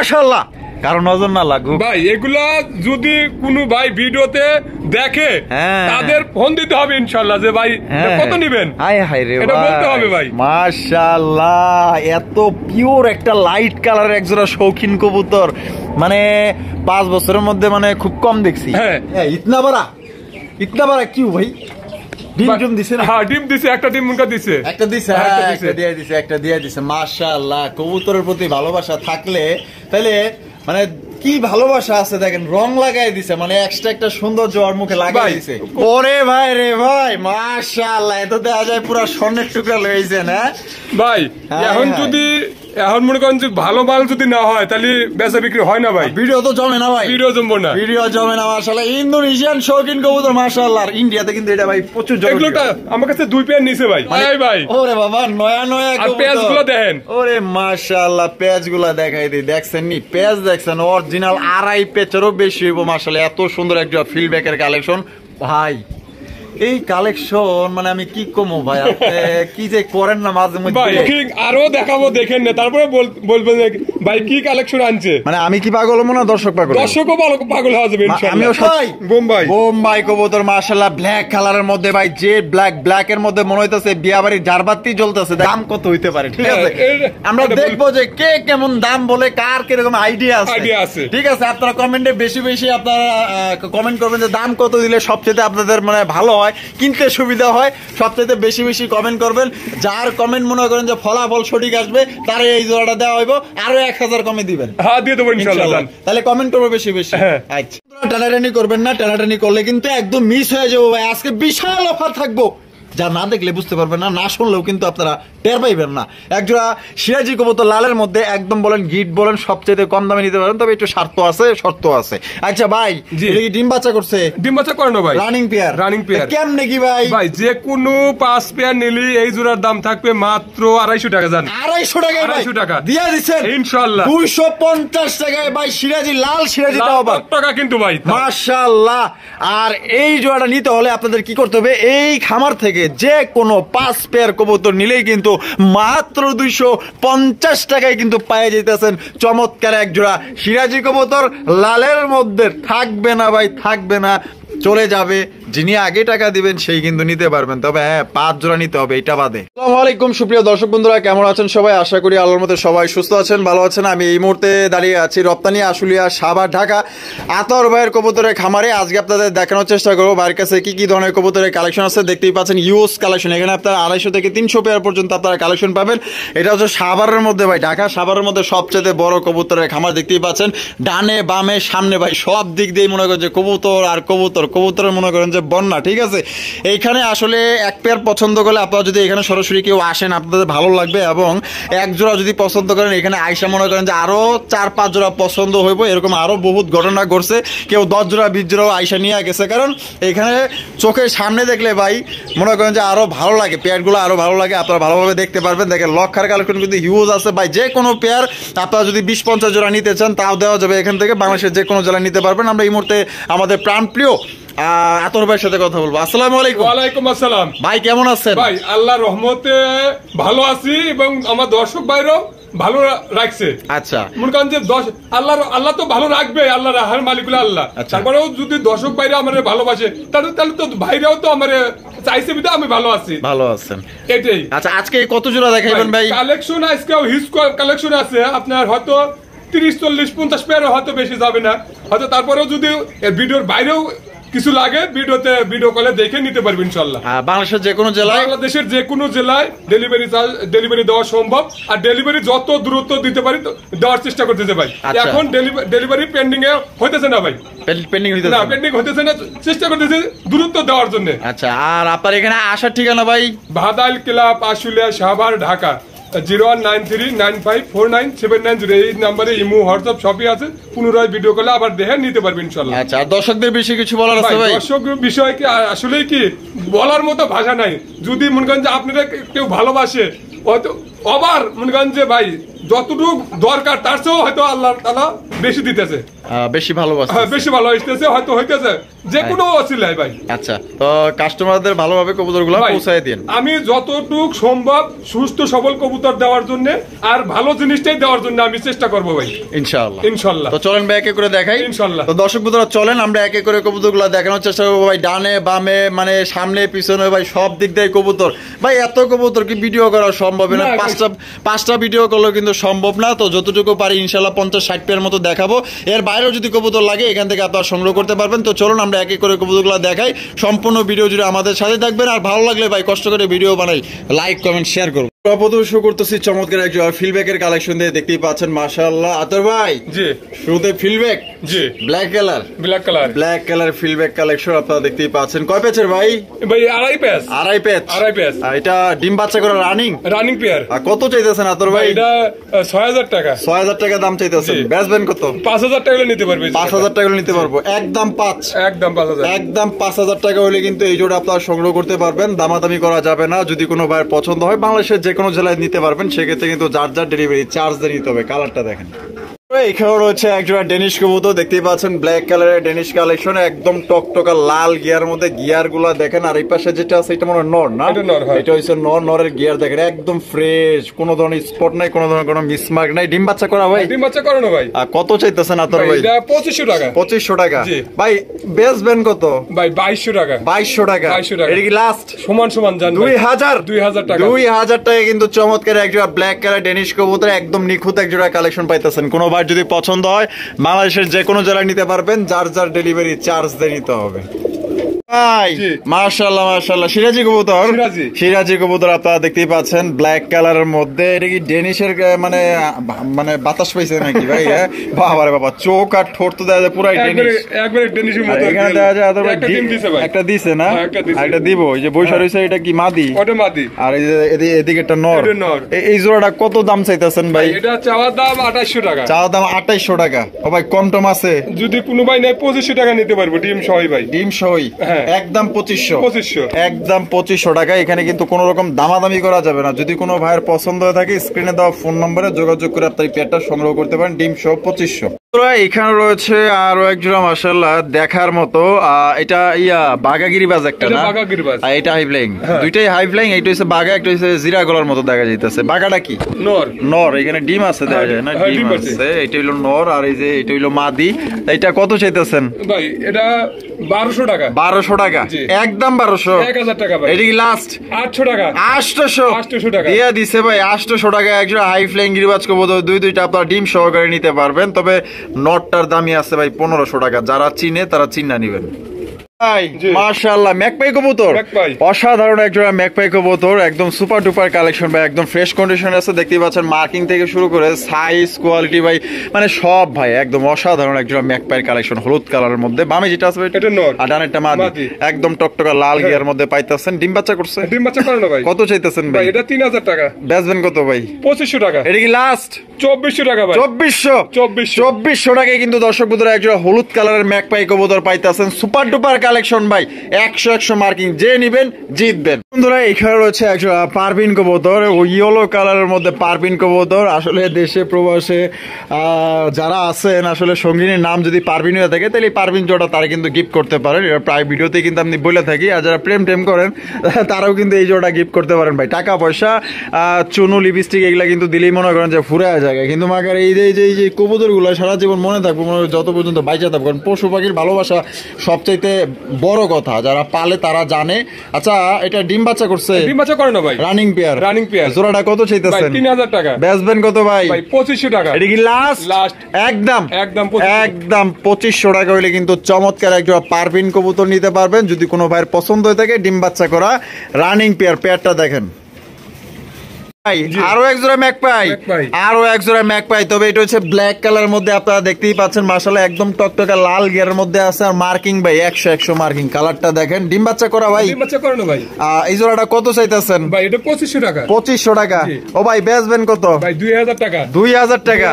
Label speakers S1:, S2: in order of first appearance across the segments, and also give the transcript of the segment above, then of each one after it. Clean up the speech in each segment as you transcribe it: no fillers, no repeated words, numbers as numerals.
S1: মাশাআল্লাহ কারো নজর না লাগুক
S2: ভাই। এগুলা যদি কোনো ভাই ভিডিওতে দেখে তাদের ফোন দিতে হবে ইনশাআল্লাহ যে ভাই কত নেবেন।
S1: হায় হায় রে
S2: এটা বলতে হবে ভাই।
S1: মাশাআল্লাহ এত পিওর একটা লাইট কালারের একজোড়া শৌখিন কবুতর, মানে 5 বছরের মধ্যে মানে খুব কম দেখছি। হ্যাঁ ইতনা বড়া কিউ ভাই? ডিম দিছে না?
S2: হ্যাঁ ডিম দিছে, একটা ডিম মুনকা দিছে,
S1: একটা দিয়ে দিছে। মাশাআল্লাহ কবুতরের প্রতি ভালোবাসা থাকলে তাহলে মানে কি ভালোবাসা আছে দেখেন, রং লাগাই দিছে, মানে এক্সট্রা একটা সৌন্দর্য ওর মুখে লাগাই দিছে। ওরে ভাই রে ভাই মাশাআল্লাহ, এত দেখা যায় পুরো স্বর্ণের টুকরা লইছে না
S2: ভাই। এখন মনে করেন যে ভালো মাল যদি না হয় তাহলে বেচা বিক্রি হয় না ভাই।
S1: ভিডিও তো জমে না ভাই,
S2: ভিডিও জমবো না,
S1: ভিডিও জমে না। মাশাআল্লাহ ইন্দোনেশিয়ান শৌখিন কবুতর মাশাআল্লাহ। ইন্ডিয়াতে কিন্তু এটা ভাই প্রচুর জনপ্রিয়।
S2: এগুলোটা আমার কাছে 2 পেয়ার নিছে ভাই। ভাই
S1: ওরে বাবা নয়া
S2: আর পেঁয়াজগুলো দেখেন।
S1: ওরে মাশাআল্লাহ পেঁয়াজগুলো দেখাই দিই, দেখছেন নি পেঁয়াজ? দেখছেন অরিজিনাল 2.5 পেঁচেরও বেশি হইব মাশাআল্লাহ। এত সুন্দর একটা ফিল্ডব্যাকের কালেকশন ভাই। এই কালেকশন মানে আমি কি কমো ভাই, কি যে করেন না মাঝে মধ্যে।
S2: আরো দেখাবো দেখেন না, তারপরে বলবেন ভাই কি কালেকশন আনছে।
S1: মানে আমি কি পাগল হবো না, দর্শক পাগল?
S2: দর্শকও পাগল হয়ে যাবে ইনশাআল্লাহ।
S1: আমিও বোম্বাই কবুতর মাশাআল্লাহ ব্ল্যাক কালারের মধ্যে ভাই, যে ব্ল্যাক এর মধ্যে মনে হইতাছে বিয়াবাড়ির জারবাতি জ্বলতেছে। দাম কত হইতে পারে? ঠিক আছে আমরা দেখবো যে কে কেমন দাম বলে, কার কিরকম আইডিয়া আছে। ঠিক আছে আপনারা কমেন্টে বেশি আপনারা কমেন্ট করবেন যে দাম কত দিলে সবচেয়ে আপনাদের মানে ভালো হয়, কিনতে সুবিধা হয়। সবচেয়ে বেশি কমেন্ট করবেন। যার কমেন্ট মনে করেন যে ফলাফল সঠিক আসবে তারে এই জোড়াটা দেওয়া হইব, আরো 1000 কমে দিবেন।
S2: হ্যাঁ দিয়ে দেবো ইনশাআল্লাহ।
S1: তাহলে কমেন্ট করবো বেশি। আচ্ছা টানাটানি করবেন না, টানাটানি করলে কিন্তু একদম মিস হয়ে যাবো ভাই। আজকে বিশাল অফার থাকবো, যা না দেখলে বুঝতে পারবেন না, না শুনলেও কিন্তু আপনারা টের পাইবেন না। একজোড়া সিরাজি কবুতর লালের মধ্যে একদম বলেন গিট বলেন সবচেয়ে কম দামে নিতে পারেন, তবে একটু শর্ত আছে। আচ্ছা ভাই ডিম বাচ্চা করছে?
S2: ডিম বাচ্চা করানো ভাই, রানিং পেয়ার।
S1: কেমনে কি ভাই?
S2: ভাই যে কোনো 5 পেয়ার নিলি এই জোড়ার দাম থাকবে মাত্র 250 টাকা। জান 250 টাকা
S1: দিয়ে দিচ্ছেন ইনশাআল্লাহ। 250 টাকায় ভাই সিরাজি লাল টাকা কিন্তু ভাই মাশাআল্লাহ। আর এই জোড়াটা নিতে হলে আপনাদের কি করতে হবে, এই খামার থেকে যে কোনো 5 পেয়ার কবুতর নিলেই কিন্তু মাত্র 250 টাকায় কিন্তু পায়ে যেতেছেন চমৎকার এক জোড়া সিরাজি কবুতর লালের মধ্যে। থাকবে না ভাই, থাকবে না, চলে যাবে। যিনি আগে টাকা দিবেন সেই কিন্তু নিতে পারবেন, তবে হ্যাঁ 5 জোড়া নিতে হবে, এটা বাদে। আসসালামু আলাইকুম সুপ্রিয় দর্শক বন্ধুরা, কেমন আছেন সবাই? আশা করি আল্লাহর মতে সবাই সুস্থ আছেন, ভালো আছেন। আমি এই মুহূর্তে দাঁড়িয়ে আছি রপ্তানি আশুলিয়া সাভার ঢাকা আতর ভাইয়ের কবুতরের খামারে। আজকে আপনাদের দেখানোর চেষ্টা করবো ভাইয়ের কাছে কি কি ধরনের কবুতরের কালেকশন আছে। দেখতেই পাচ্ছেন ইউজ কালেকশন, এখানে আপনারা 250 থেকে 300 পেয়ার পর্যন্ত আপনারা কালেকশন পাবেন। এটা হচ্ছে সাভারের মধ্যে ভাই, ঢাকা সাভারের মধ্যে সবচেয়ে বড় কবুতরের খামার। দেখতেই পাচ্ছেন ডানে বামে সামনে ভাই সব দিক দিয়ে মনে করেন যে কবুতর আর কবুতরের মনে করেন যে বন্যা। ঠিক আছে এইখানে আসলে এক পেয়ার পছন্দ করলে আপনারা যদি এখানে সরাসরি কেউ আসেন আপনাদের ভালো লাগবে, এবং এক জোড়া যদি পছন্দ করেন এখানে আইসা মনে করেন যে আরো 4-5 জোড়া পছন্দ হইব। এরকম আরো বহুত ঘটনা ঘটছে, কেউ 10 জোড়া 20 জোড়াও আইসা নিয়ে গেছে। কারণ এখানে চোখের সামনে দেখলে ভাই মনে করেন যে আরো ভালো লাগে, পেয়ারগুলো আরো ভালো লাগে, আপনারা ভালোভাবে দেখতে পারবেন। দেখেন লক্ষার কালেকশন কিন্তু হিউজ আছে ভাই। যে কোনো পেয়ার আপনারা যদি 20-50 জোড়া নিতে চান তাও দেওয়া যাবে এখান থেকে, বাংলাদেশের যে কোনো জেলায় নিতে পারবেন। আমরা এই মুহূর্তে আমাদের প্রাণপ্রিয় আতর ভাইয়ের সাথে কথা বলবো। আসসালামু আলাইকুম।
S2: ওয়ালাইকুম আসসালাম।
S1: ভাই কেমন আছেন?
S2: ভাই আল্লাহর রহমতে ভালো আছি, এবং আমার দর্শক ভাইরাও ভালো রাখছে।
S1: আচ্ছা
S2: মনে করেন যে আল্লাহ তো ভালো রাখবে, আল্লাহ রাহার মালিকুল আল্লাহ। তারপরেও যদি দর্শক ভাইরা আমার ভালোবাসে তাহলে তো ভাইরাও তো আমার চাইছে, বিধা আমি ভালো আছি।
S1: ভালো আছেন
S2: এটাই।
S1: আচ্ছা আজকে কত জোড়া দেখাইবেন ভাই?
S2: কালেকশন আজকে হিউজ কালেকশন আছে আপনার, হয়তো 30-40-50 পেয়ার হয়তো বেশি যাবে না হয়তো। তারপরেও যদি ভিডিওর বাইরেও কিছু লাগে ভিডিও কলে দেখে নিতে পারবেন ইনশাআল্লাহ।
S1: বাংলাদেশের যে কোনো জেলায়,
S2: বাংলাদেশের যে কোনো জেলায় ডেলিভারি দেওয়া সম্ভব, আর ডেলিভারি যত দ্রুত দিতে পারি দেওয়ার চেষ্টা করতেছে ভাই। এখন ডেলিভারি পেন্ডিং এ হইতেছে না ভাই, পেন্ডিং হইতেছে না, চেষ্টা করতেছে দ্রুত দেওয়ার জন্য।
S1: আচ্ছা আর আপনার এখানে আসার ঠিকানা ভাই?
S2: ভাদাইল ক্লাব আশুলিয়া সাভার ঢাকা 0193954979 এই নাম্বারে ইমো হোয়াটসঅ্যাপ সবই আছে। পুনরায় ভিডিও কলে আবার দেখে নিতে পারবেন ইনশাআল্লাহ।
S1: আচ্ছা দর্শকদের বেশি কিছু বলার আছে ভাই?
S2: দর্শকদের বিষয় কি আসলে কি বলার মতো ভাষা নাই। যদি মনে করেন যে আপনারা কেউ ভালোবাসে হয়তো আবার মনে করেন যে ভাই যতটুকু দরকার তার চেয়েও হয়তো আল্লাহ তাআলা বেশি দিতেছে,
S1: বেশি ভালোবাসে,
S2: বেশি ভালো হইতেছে, হয়তো হইতেছে যে কোনো ওসিলায় ভাই।
S1: আচ্ছা, তো কাস্টমারদের ভালোভাবে কবুতরগুলো পৌঁছায় দিন।
S2: আমি যতটুক সম্ভব সুস্থ সবল কবুতর দেওয়ার জন্য আর ভালো জিনিসটাই দেওয়ার জন্য আমি চেষ্টা করব ভাই, ইনশাআল্লাহ। ইনশাআল্লাহ।
S1: তো চলেন ভাই একে করে দেখাই,
S2: ইনশাআল্লাহ।
S1: তো দর্শক বন্ধুরা চলেন আমরা একে করে কবুতরগুলো দেখানোর চেষ্টা করবো ভাই। ডানে বামে মানে সামনে পিছনে ভাই সব দিক দিয়ে কবুতর ভাই। এত কবুতর কি ভিডিও করা সম্ভব না, পাঁচটা ভিডিও করলেও কিন্তু সম্ভব না। তো যতটুকু পারি ইনশাআল্লাহ 50-60 পেয়ার মতো দেখাবো। এর বাইরেও যদি কবুতর লাগে এখান থেকে আপনারা সংগ্রহ করতে পারবেন। তো চলুন আমরা একে করে কবুতরগুলো দেখাই। সম্পূর্ণ ভিডিও জুড়ে আমাদের সাথে থাকবেন। আর ভালো লাগলে ভাই কষ্ট করে ভিডিও বানাই, লাইক কমেন্ট শেয়ার করুন। শুরু করতেছি চমৎকার একজন ফিল্ডব্যাকের কালেকশন দিয়ে, দেখতেই পাচ্ছেন মাশাআল্লাহ। আতর ভাই জি, শুরুতে ফিল্ডব্যাক জি, ব্ল্যাক কালার ফিল্ডব্যাক কালেকশন আপনারা দেখতেই পাচ্ছেন। কয় পেয়ার ভাই?
S2: ভাই আড়াই পেয়ার।
S1: এটা ডিম বাচ্চা করে রানিং পেয়ার। আর কত চাইতেছেন আতর ভাই?
S2: এটা 6000 টাকা।
S1: 6000 টাকা দাম চাইতেছেন। বেচবেন কত?
S2: 5000 টাকা হলে নিতে পারবে।
S1: 5000 টাকা হলে নিতে পারবো। একদম 5000 টাকা হলে কিন্তু এই জোড়া আপনারা সংগ্রহ করতে পারবেন। দামাদামি করা যাবে না। যদি কোনো ভাইয়ের পছন্দ হয় বাংলাদেশের যে কোনো জেলায় নিতে পারবেন। সেক্ষেত্রে কিন্তু যার ডেলিভারি চার্জ দিয়ে নিতে হবে। কালারটা দেখেন। এখানে রয়েছে একজোড়া ডেনিশ কবুতর, দেখতেই পাচ্ছেন ব্ল্যাক কালারের ডেনিশ কালেকশন, একদম টকটকা লাল গিয়ার মধ্যে। গিয়ার গুলা দেখেন। আর এই পাশে যেটা আছে এটা মনে হয় নর না? এটা হচ্ছে নরের গিয়ার দেখেন, একদম ফ্রেশ, কোনো ধরনের স্পট নাই, কোনো ধরনের কোনো মিসমার্ক নাই। ডিম বাচ্চা করা ভাই?
S2: ডিম বাচ্চা করানো ভাই।
S1: আর কত চাইতেছেন আতর ভাই?
S2: এটা 2500 টাকা।
S1: 2500 টাকা ভাই। বেচবেন কত
S2: ভাই? 2200 টাকা।
S1: 2200 টাকা। এটা কি লাস্ট?
S2: সমান জান
S1: 2000 টাকা। 2000 টাকা কিন্তু চমৎকার একজোড়া ব্ল্যাক কালার ডেনিশ কবুতর, একদম নিখুঁত একজোড়া কালেকশন পাইতেছেন। কোনো ভাই যদি পছন্দ হয় বাংলাদেশের যে কোনো জেলায় নিতে পারবেন। যার ডেলিভারি চার্জ দিয়ে নিতে হবে। মাশাআল্লাহ সিরাজি কবুতর আপনারা দেখতেই পাচ্ছেন ব্ল্যাক কালারের মধ্যে। এটা কি ডেনিশের মানে বাতাস পাইছে নাকি ভাই? বাবা রে বাবা, চোখ আর ঠোঁট তো দেখা যায় পুরাই ডেনিশ, একবারে ডেনিশের মতো। এখানে দেখা যায় একটা দিছে না, একটা দিব। এই যে বৈশা রইছে, এটা কি মাদি?
S2: ওটা মাদি।
S1: আর এই যে এদিকে একটা নর। এই জোড়াটা কত দাম চাইতেছেন ভাই?
S2: এটা চাওয়া দাম 2800 টাকা।
S1: চাওয়া দাম 2800 টাকা। ও ভাই কম টম আছে?
S2: যদি কোনো ভাই নাই 2500 টাকা নিতে পারবো ডিম সহই ভাই।
S1: ডিম সহই একদম 2500। একদম 2500 টাকা। এখানে কিন্তু কোনো রকম দামাদামি করা যাবে না। যদি কোনো ভাইয়ের পছন্দ হয়ে থাকে স্ক্রিনে দেওয়া ফোন নম্বরে যোগাযোগ করে আপনি পেয়ারটা সংগ্রহ করতে পারেন। ডিম সহ 2500। এখানে রয়েছে আরো এক জোড়া মাশাআল্লাহ দেখার মতো। এটা বাঘাগিরিবাজ একটা না? এটা হাই ফ্লাইং। দুইটাই হাই ফ্লাইং। এটা হচ্ছে বাঘা, একটা হচ্ছে জিরা গলার মতো দেখা যাইতেছে। বাঘাটা কি? নর। এখানে ডিম আছে দেখা যায় না? ডিম আছে। এটা হইলো নর আর এই যে এটা হইলো মাদি। এটা কত চাইতেছেন
S2: ভাই? এটা 1200 টাকা।
S1: 1200 টাকা। একদম 1200।
S2: 1000 টাকা ভাই।
S1: এটা কি লাস্ট?
S2: 800 টাকা।
S1: 800 টাকা দিয়া দিছে ভাই। 800 টাকা একজোড়া হাই ফ্লাইং গিরিবাজ কবুতর। দুইটা আপনারা ডিম সহকারে নিতে পারবেন। তবে নটটার দামই আছে ভাই 1500 টাকা। যারা চিনে তারা চিন্না নিবেন। মাশাআল্লাহ ম্যাকপাই কবুতর, অসাধারণ একজোড়া ম্যাকপাই কবুতর, একদম সুপার ডুপার কালেকশন ভাই, একদম ফ্রেশ কন্ডিশন আছে। দেখতেই পাচ্ছেন মার্কিং থেকে শুরু করে সাইজ কোয়ালিটি ভাই মানে সব ভাই একদম অসাধারণ একজোড়া ম্যাকপাইয়ের কালেকশন। হলুদ কালারের মধ্যে বামে যেটা আছে এটা নর আর ডানেরটা মাদি। একদম টকটকা লাল গিয়ার মধ্যে পাইতেছেন। ডিম বাচ্চা করছে? ডিম বাচ্চা করে না ভাই। কত চাইতেছেন ভাই? এটা 3000 টাকা। বেচবেন কত ভাই? 2500 টাকা। এটা কি লাস্ট? 2400 টাকা ভাই। 2400 টাকায় কিন্তু দর্শক বন্ধুরা একজোড়া হলুদ কালারের ম্যাকপাই কবুতর পাইতেছেন। সুপার ডুপার কালেকশন ভাই। 100 মার্কিং, যে নিবেন জিতবেন। বন্ধুরা এখানে রয়েছে একজোড়া পারভিন কবুতর, ইয়েলো কালারের মধ্যে পারভিন কবুতর। আসলে দেশে প্রবাসে যারা আছেন আসলে সঙ্গিনীর নাম যদি পারভিন হয়ে থাকে তাহলে পারভিন জোড়া তারা কিন্তু গিফট করতে পারেন। এটা প্রায় ভিডিওতে কিন্তু আপনি বলে থাকি। আর যারা প্রেম টেম করেন তারাও কিন্তু এই জোড়া গিফট করতে পারেন ভাই। টাকা পয়সা চুনু লিপস্টিক এগুলা কিন্তু দিলেই মনে করেন যে ফুরে যায়। কিন্তু মাগার এই যে কবুতর গুলো সারা জীবন মনে থাকবো, যত পর্যন্ত বাইচা থাকবো। কারণ পশু পাখির ভালোবাসা সবচাইতে বড় কথা, যারা পালে তারা জানে। আচ্ছা এটা ডিম বাচ্চা করছে? ডিম বাচ্চা করে না ভাই। Running pair. জোড়াটা কত চাইতেছেন? 3000 টাকা। বেচবেন কত ভাই? 2500 টাকা। এটা কি লাস্ট? একদম 2500 টাকা হইলে কিন্তু চমৎকার একজোড়া পারভিন কবুতর নিতে পারবেন। যদি কোনো ভাইয়ের পছন্দ হয়ে থাকে ডিম বাচ্চা করা রানিং পেয়ারটা দেখেন। আরো একজোড়া ম্যাকপাই, তবে এটা হচ্ছে ব্ল্যাক কালার মধ্যে। আপনারা দেখতেই পাচ্ছেন মাশাআল্লাহ একদম টকটকা লাল গিয়ারের মধ্যে আছে। আর মার্কিং ভাই 100 মার্কিং। কালারটা দেখেন। ডিম বাচ্চা করা ভাই? ডিম বাচ্চা করানো ভাই। এই জোড়াটা কত চাইতেছেন ভাই? এটা 2500 টাকা। 2500 টাকা। ও ভাই বেচবেন কত ভাই? 2000 টাকা। 2000 টাকা।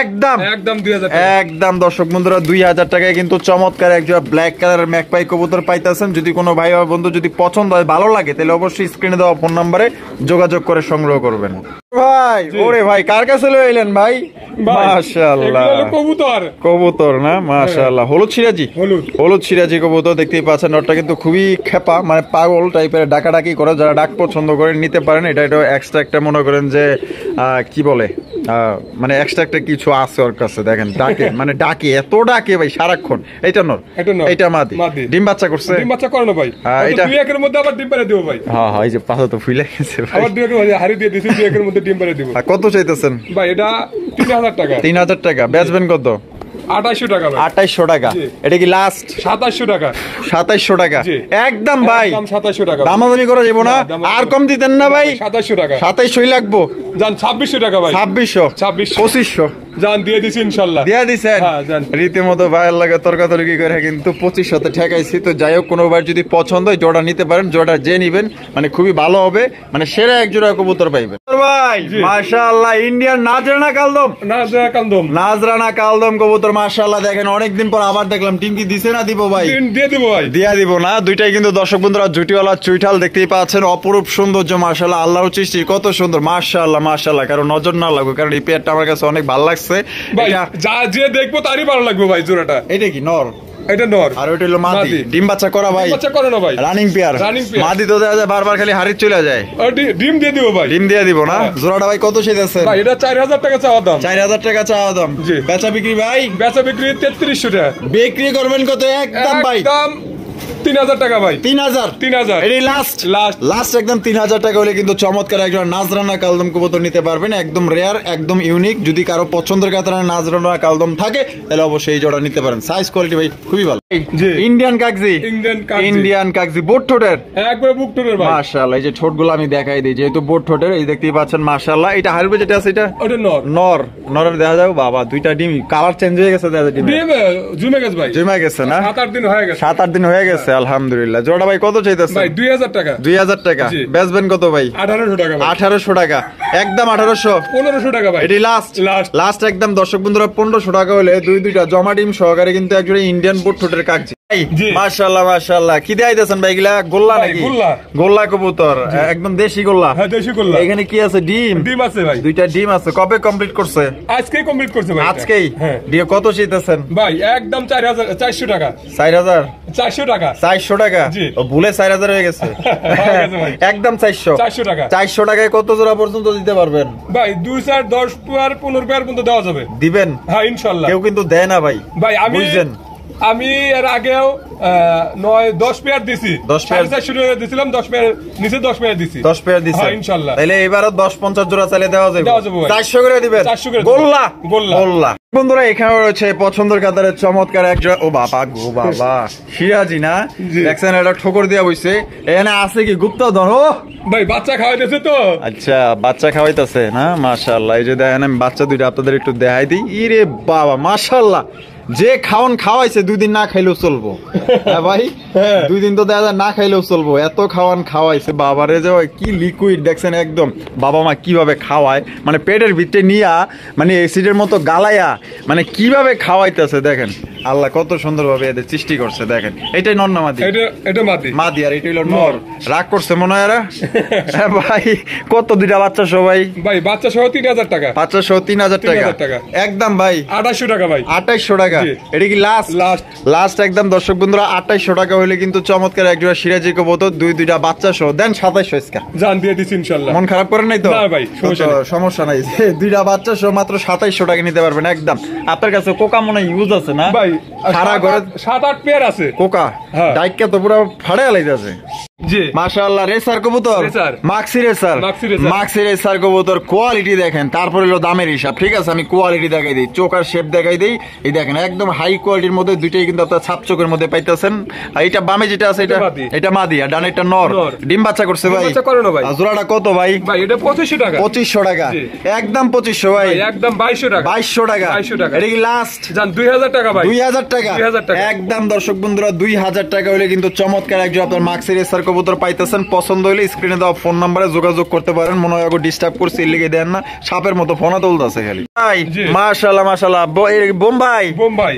S1: একদম 2000 টাকা। একদম দর্শক বন্ধুরা 2000 টাকায় কিন্তু চমৎকার একজোড়া ব্ল্যাক কালারের ম্যাকপাই কবুতর পাইতেছেন। যদি কোনো ভাই বা বন্ধু যদি পছন্দ হয় ভালো লাগে তাহলে অবশ্যই স্ক্রিনে দেওয়া ফোন নম্বরে যোগাযোগ করে সংগ্রহ করবেন। ভাই ওরে ভাই কার কাছে লয়ে এলেন ভাই? মাশাআল্লাহ
S2: কবুতর
S1: কবুতর না মাশাআল্লাহ হলুদ সিরাজি হলুদ সিরাজি কবুতর দেখতেই পাচ্ছেন। নটটা কিন্তু খুবই খেপা মানে পাগল টাইপের ডাকাডাকি করে, যারা ডাক পছন্দ করেন নিতে পারেন। এটা এক্সট্রা একটা মনে করেন যে কি বলে মানে এক্সট্রা একটা কিছু আছে ওর কাছে দেখেন ডাকে মানে ডাকে এত ডাকে ভাই সারাক্ষণ। এইটা নর এইটা মাদি ডিম বাচ্চা করছে
S2: ডিম বাচ্চা করে না ভাই এটা 2 একের মধ্যে আবার ডিম পারে দেব ভাই।
S1: হ্যাঁ হ্যাঁ এই যে পাশে তো ফুলে গেছে ভাই
S2: আবার 2 একের মধ্যে হারি দিয়ে দিছি 2 একের মধ্যে ডিম পারে দেব।
S1: কত চাইতেছেন
S2: ভাই? এটা 3000 টাকা
S1: 3000 টাকা বেচবেন কত?
S2: 2800 টাকা ভাই
S1: 2800 টাকা এটা কি লাস্ট?
S2: 2700 টাকা
S1: 2700 টাকা একদম ভাই
S2: একদম 2700 টাকা
S1: দামাদামি করা যাবে না আর কম দিতেন না ভাই?
S2: 2700 টাকা
S1: 2700 লাগবো
S2: জান 2600 টাকা ভাই
S1: 2600 2500
S2: জান দিয়ে দিছি ইনশাআল্লাহ
S1: দিয়ে দিছেন রীতিমতো ভাইয়ের লাগে তর্কাতর্কি করে কিন্তু 2500 তে ঠেকাইছি। তো যাই হোক কোনোবার যদি পছন্দ হয় জোড়া নিতে পারেন, জোড়া যে নিবেন মানে খুবই ভালো হবে, মানে সেরা এক জোড়া কবুতর পাইবেন ভাই। মাশাআল্লাহ ইন্ডিয়ান নাজরানা কালদম কবুতর মাশাআল্লাহ দেখেন অনেকদিন পর আবার দেখলাম। টিম কি দিছে না দিব ভাই?
S2: দিয়ে দিব ভাই
S1: দিয়া দিব না দুইটাই কিন্তু দর্শক বন্ধুরা জুটিওয়ালা চুইঠাল দেখতেই পাচ্ছেন অপরূপ সৌন্দর্য মাশাআল্লাহ আল্লাহর সৃষ্টি কত সুন্দর মাশাআল্লাহ মাশাআল্লাহ। কারণ নজর না লাগবে কারণ এই পেয়ারটা আমার কাছে অনেক ভালো লাগছে
S2: ভাই, যা যে দেখবো তারই ভালো লাগবে ভাই জোড়াটা।
S1: এটা কি নর?
S2: এটা নর
S1: আর ওটা হলো মাদি ডিম বাচ্চা করা ভাই
S2: বাচ্চা করে না ভাই
S1: রানিং পেয়ার মাদি তো দেখা যায় বারবার খালি হারিয়ে চলে যায়।
S2: ডিম দিয়ে দিব ভাই ডিম
S1: দিয়ে দিব না জোড়াটা ভাই কত চাইতেছে
S2: ভাই? এটা 4000 টাকা চাওয়া দাম
S1: 4000 টাকা চাওয়া দাম। বেচা বিক্রি ভাই?
S2: বেচা বিক্রি 3300 টাকা
S1: বিক্রি করবেন কত? একদম ভাই
S2: একদম 3000 টাকা ভাই
S1: 3000 এটাই লাস্ট একদম 3000 টাকা হলে কিন্তু চমৎকার একজন নাজরানা কালদম কবুতর নিতে পারবেন একদম রেয়ার একদম ইউনিক। যদি কারো পছন্দের কাতারে নাজরানা কালদম থাকে তাহলে অবশ্যই এই জোড়া নিতে পারেন। সাইজ কোয়ালিটি ভাই খুবই ভালো। ইন্ডিয়ান কাগজি বোট ঠোঁটের
S2: একবারে বুক ঠোঁটের ভাই
S1: মাশাআল্লাহ। এই যে ঠোঁটগুলো আমি দেখাই দিই যেহেতু বোট ঠোঁটের এই দেখতেই পাচ্ছেন মাশাআল্লাহ। এটা হারবে যেটা আছে এটা
S2: ওটা
S1: নরের দেখা যাবে বাবা দুইটা ডিম কালার চেঞ্জ হয়ে গেছে দেখা যায় ডিম
S2: জুমে গেছে ভাই
S1: জুমে গেছে না
S2: 7-8 দিন হয়ে গেছে
S1: 7-8 দিন হয়ে গেছে আলহামদুলিল্লাহ। জোড়া ভাই কত চাইতেছে
S2: ভাই? 2000 টাকা
S1: 2000 টাকা বেচবেন কত ভাই?
S2: 1800 টাকা
S1: 1800 টাকা একদম
S2: 1500 টাকা ভাই
S1: এটি লাস্ট একদম দর্শক বন্ধুরা 1500 টাকা হলে দুইটা জমা ডিম সহকারে কিন্তু একজোড়া ইন্ডিয়ান বোট ঠোঁটের কাগজি মাশাআল্লাহ মাশাআল্লাহ। কি দেখাইতেছেন ভাই এগুলা? গোল্লা নাকি? গোল্লা কবুতর একদম দেশি গোল্লা।
S2: হ্যাঁ দেশি গোল্লা।
S1: এখানে কি আছে? ডিম আছে ভাই দুইটা ডিম আছে। কবে কমপ্লিট করছে?
S2: আজকেই কমপ্লিট করছে ভাই
S1: আজকেই। দিয়ে কত চাইতেছেন
S2: ভাই? একদম 400 টাকা
S1: 400 টাকা ও ভুলে 4000 হয়ে গেছে একদম 400 টাকা 400 টাকায় কত জোড়া পর্যন্ত দিতে পারবেন
S2: ভাই? 2 4 10 পেয়ার 15 পেয়ার পর্যন্ত দেওয়া যাবে।
S1: দিবেন?
S2: হ্যাঁ ইনশাআল্লাহ।
S1: কেউ কিন্তু দেয় না ভাই
S2: আমি এর আগেও 9-10 পেয়ার দিছি 450 দিছিলাম 10 পেয়ার নিচে 10 পেয়ার দিছি
S1: 10 পেয়ার দিছি
S2: হ্যাঁ ইনশাআল্লাহ।
S1: তাহলে এবারও 10-50 জোড়া চাইলে দেওয়া যাবে 400 করে দিবেন
S2: 400 করে
S1: গোল্লা বন্ধুরা। এখানে রয়েছে পছন্দের কাতারে চমৎকার এক জোড়া ও বাবা গো বাবা সিরাজি না দেখছেন এটা ঠোকর দিয়া বইছে। এখানে আছে কি গুপ্তধন? ও
S2: ভাই বাচ্চা খাওয়াইতেছে তো
S1: আচ্ছা বাচ্চা খাওয়াইতেছে না মাশাআল্লাহ। এই যে দেখেন আমি বাচ্চা দুইটা আপনাদের একটু দেখাই দিই। ইরে বাবা মাশাআল্লাহ যে খাওয়াইছে 2 দিন না খাইলেও চলবো ভাই 2 দিন তো দেখা যায় না খাইলেও চলবো এত খাওয়াইছে বাবারে যে কি লিকুইড দেখছেন একদম বাবা মা কিভাবে খাওয়ায় মানে পেটের ভিতরে নিয়া মানে এসিডের মতো গালাইয়া মানে কিভাবে খাওয়াইতেছে দেখেন আল্লাহ কত সুন্দরভাবে এদের সৃষ্টি করছে দেখেন। এটাই নর না মাদি?
S2: এটা
S1: মাদি আর এটা হলো নর। রাগ করছে মনে হয় এরা ভাই কত দুইটা বাচ্চা সবাই
S2: ভাই বাচ্চা সহ 3000 টাকা
S1: বাচ্চা সহ 3000 টাকা একদম ভাই
S2: 2800 টাকা ভাই
S1: 2800 টাকা এটা কি লাস্ট একদম দর্শক বন্ধুরা 2800 টাকা হলে কিন্তু চমৎকার একজোড়া সিরাজি কবুতর দুইটা বাচ্চা সহ দেন 2700 ইসকা
S2: জান দিয়ে দিছি ইনশাআল্লাহ।
S1: মন খারাপ করেন নাই তো?
S2: না ভাই
S1: সমস্যা নাই দুইটা বাচ্চা সহ মাত্র 2700 টাকা নিতে পারবেন একদম। আপনার কাছে কোকা মনে ইউজ আছে না
S2: ভাই?
S1: সারা ঘরে
S2: 7-8 পেয়ার আছে
S1: কোকা ডাইকা তো পুরো ফাড়ে লাইতাছে
S2: জি
S1: মাশাআল্লাহ। রেসার কবুতর মাক্সি রেসার কবুতর কোয়ালিটি দেখেন তারপর হলো দামের হিসাব ঠিক আছে। আমি কোয়ালিটি দেখাই দিই চোকার শেপ দেখাই দিই এই দেখেন একদম হাই কোয়ালিটির মধ্যে দুইটাই কিন্তু আপনার ছাপ চোখের মধ্যে পাইতেছেন। এটা বামে যেটা আছে এটা মাদি আর ডানে এটা নর ডিম বাচ্চা করছে ভাই জোড়াটা কত ভাই?
S2: ভাই এটা 2500
S1: টাকা একদম 2500 ভাই
S2: একদম 2200 টাকা
S1: এটা কি লাস্ট
S2: জান 2000 টাকা ভাই
S1: 2000 টাকা একদম দর্শক বন্ধুরা 2000 টাকা হলে কিন্তু চমৎকার একজন আপনার মাক্সি রেসার কবুতর পাইতেছেন। পছন্দ হলে স্ক্রিনে দেওয়া ফোন নম্বরে যোগাযোগ করতে পারেন। মনে হয় ডিস্টার্ব করছে এর লিগে দেন না সাপের মতো ফোনা তুলতেছে খালি মাশাআল্লাহ মাশাআল্লাহ।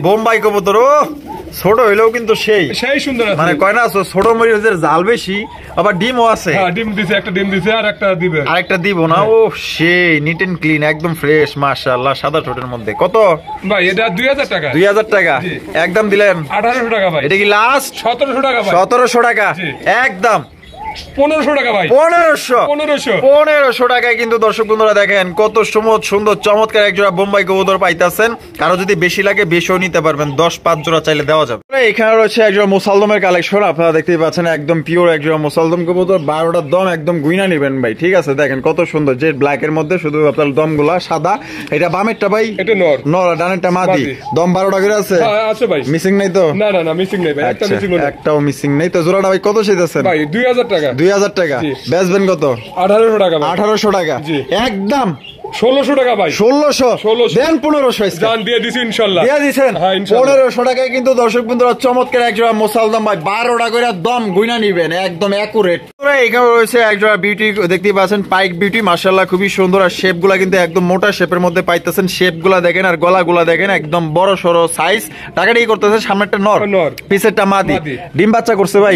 S1: বোম্বাই কবুতর ও ছোট হইলেও কিন্তু সেই
S2: সুন্দর আছে,
S1: মানে কয় না ছোট মরিচের জাল বেশি, আবার ডিমও আছে।
S2: ডিম দিছে, একটা ডিম দিছে, আর একটা দিবে,
S1: আরেকটা দিব না। ও সেই নিট এন্ড ক্লিন, একদম ফ্রেশ মাশাআল্লাহ, সাদা ঠোঁটের মধ্যে। কত
S2: ভাই এটা? 2000 টাকা।
S1: 2000 টাকা একদম দিলেন।
S2: 1800 টাকা ভাই।
S1: এটা কি লাস্ট?
S2: 1700 টাকা ভাই।
S1: 1700 টাকা একদম।
S2: 1500 টাকা ভাই।
S1: 1500 টাকায় কিন্তু দর্শক বন্ধুরা দেখেন কত সুন্দর চমৎকার এক জোড়া বোম্বাই কবুতর পাইতেছেন। কারো যদি বেশি লাগে বেশিও নিতে পারবেন, 10-5 জোড়া চাইলে দেওয়া যাবে। এখানে রয়েছে এক জোড়া মুসালদমের কালেকশন, আপনারা দেখতেই পাচ্ছেন একদম পিওর এক জোড়া মুসালদম কবুতর। 12টার দম একদম গুইনা নিবেন ভাই, ঠিক আছে? দেখেন কত সুন্দর, জেড ব্ল্যাক এর মধ্যে, শুধু আপনার দম গুলা সাদা। এটা বামেরটা ভাই,
S2: এটা নর,
S1: নর, ডানেরটা মাদি। দম 12টা করে আছে?
S2: আছে ভাই।
S1: মিসিং নাই তো?
S2: না মিসিং নাই ভাই, একটা মিসিং নেই,
S1: একটাও মিসিং নেই তো। জোড়াটা ভাই কত চাইতেছেন?
S2: ভাই 2000 টাকা।
S1: 2000 টাকা বেচবেন কত?
S2: 1800 টাকা।
S1: 1800 টাকা একদম।
S2: 1600 টাকা ভাই।
S1: 1600 দেন। 1500
S2: জান দিয়ে দিছি ইনশাআল্লাহ।
S1: দিয়ে দিবেন 1500 টাকায় কিন্তু দর্শক বন্ধুরা চমৎকার এক জোড়া মুসালদম ভাই 12টা করে দম গুইনা নিবেন, একদম একুরেট। এখানে রয়েছে এক জোড়া বিউটি, দেখতেই পাচ্ছেন পাইক বিউটি, মাশাআল্লাহ খুবই সুন্দর। আর শেপ গুলা কিন্তু একদম মোটা শেপের মধ্যে পাইতেছেন। শেপ গুলা দেখেন আর গলা গুলা দেখেন, একদম বড় সড়ো সাইজ। টাকাটাই করতেছে, সামনেরটা নর, পিছেরটা মাদি। ডিম বাচ্চা করছে ভাই।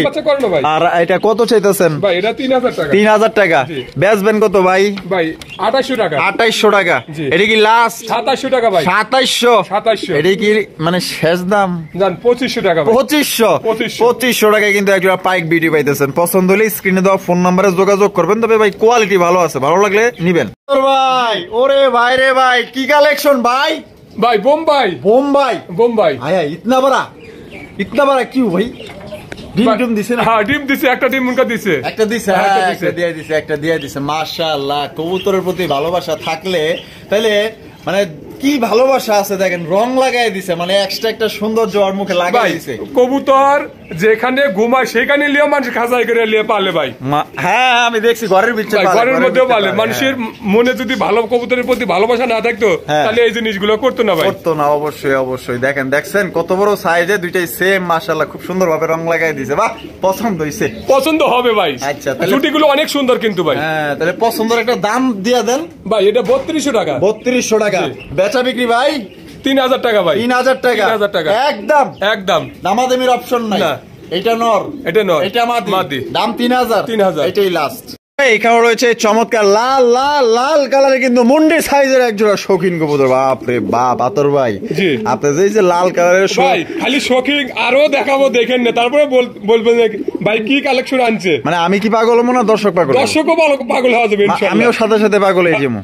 S1: আর এটা কত চাইতেছেন?
S2: ভাই এটা 3000 টাকা।
S1: 3000 টাকা বেচবেন কত ভাই?
S2: ভাই 2800 টাকা।
S1: 2800 টাকা। এটা কি লাস্ট?
S2: 2700 টাকা ভাই।
S1: 2700। এটা কি মানে শেষ দাম?
S2: জান 2500 টাকা।
S1: 2500 টাকায় কিন্তু একটা পাইক বিউটি পাইতেছেন। পছন্দ হলে স্ক্রিনে দেওয়া ফোন নম্বরে যোগাযোগ করবেন। তবে ভাই কোয়ালিটি ভালো আছে, ভালো লাগলে নিবেন ভাই। ওরে ভাই রে ভাই, কি কালেকশন ভাই?
S2: ভাই বোম্বাই।
S1: আয়া ইতনা বড়া কিউ ভাই? ডিম দিছে না?
S2: হ্যাঁ ডিম দিছে, একটা ডিম মুনকা দিছে,
S1: একটা দিয়ে দিছে। মাশাআল্লাহ, কবুতরের প্রতি ভালোবাসা থাকলে তাহলে মানে কি ভালোবাসা আছে দেখেন, রং লাগাই দিছে, মানে এক্সট্রা একটা সৌন্দর্য ওর মুখে লাগাই দিছে।
S2: কবুতর যেখানে ঘুমায় সেখানে লিয়ে মানুষ খাঁচাই করে লিয়ে পালে ভাই।
S1: হ্যাঁ আমি দেখছি ঘরের ভিতরে,
S2: ঘরের মধ্যেও পালে। মানুষের মনে যদি ভালো কবুতরের প্রতি ভালোবাসা না থাকতো তাহলে এই জিনিসগুলো করতো না ভাই,
S1: করতো না। অবশ্যই দেখেন, দেখছেন কত বড় সাইজে, দুইটাই সেম মাশাআল্লাহ, খুব সুন্দর ভাবে রং লাগাই দিছে। বাহ, পছন্দ হইছে?
S2: পছন্দ হবে ভাই।
S1: আচ্ছা,
S2: ছুটিগুলো অনেক সুন্দর কিন্তু ভাই।
S1: হ্যাঁ তাহলে পছন্দের একটা দাম দিয়ে দেন
S2: ভাই। এটা 3200 টাকা।
S1: 3200 টাকা বেচা বিক্রি ভাই?
S2: 3000 টাকা ভাই।
S1: 3000 টাকা একদম। দামাদামির অপশন নাই। এটা নর, এটা মাদি। দাম 3000। এটাই লাস্ট। এখানে রয়েছে চমৎকার লাল কালারে কিন্তু মুন্ডি সাইজের এক জোড়া শৌখিন কবুতর। বাপ রে বাপ, আতর ভাই আপনি যে লাল কালারের
S2: খালি শৌখিন, আরো দেখাবো, দেখেন না তারপরে বলবেন ভাই কি কালেকশন আনছে।
S1: মানে আমি কি পাগল হবো না দর্শক পাগল?
S2: দর্শকও পাগল হওয়া যাবে ইনশাআল্লাহ।
S1: আমিও সাথে পাগল হয়ে যাবো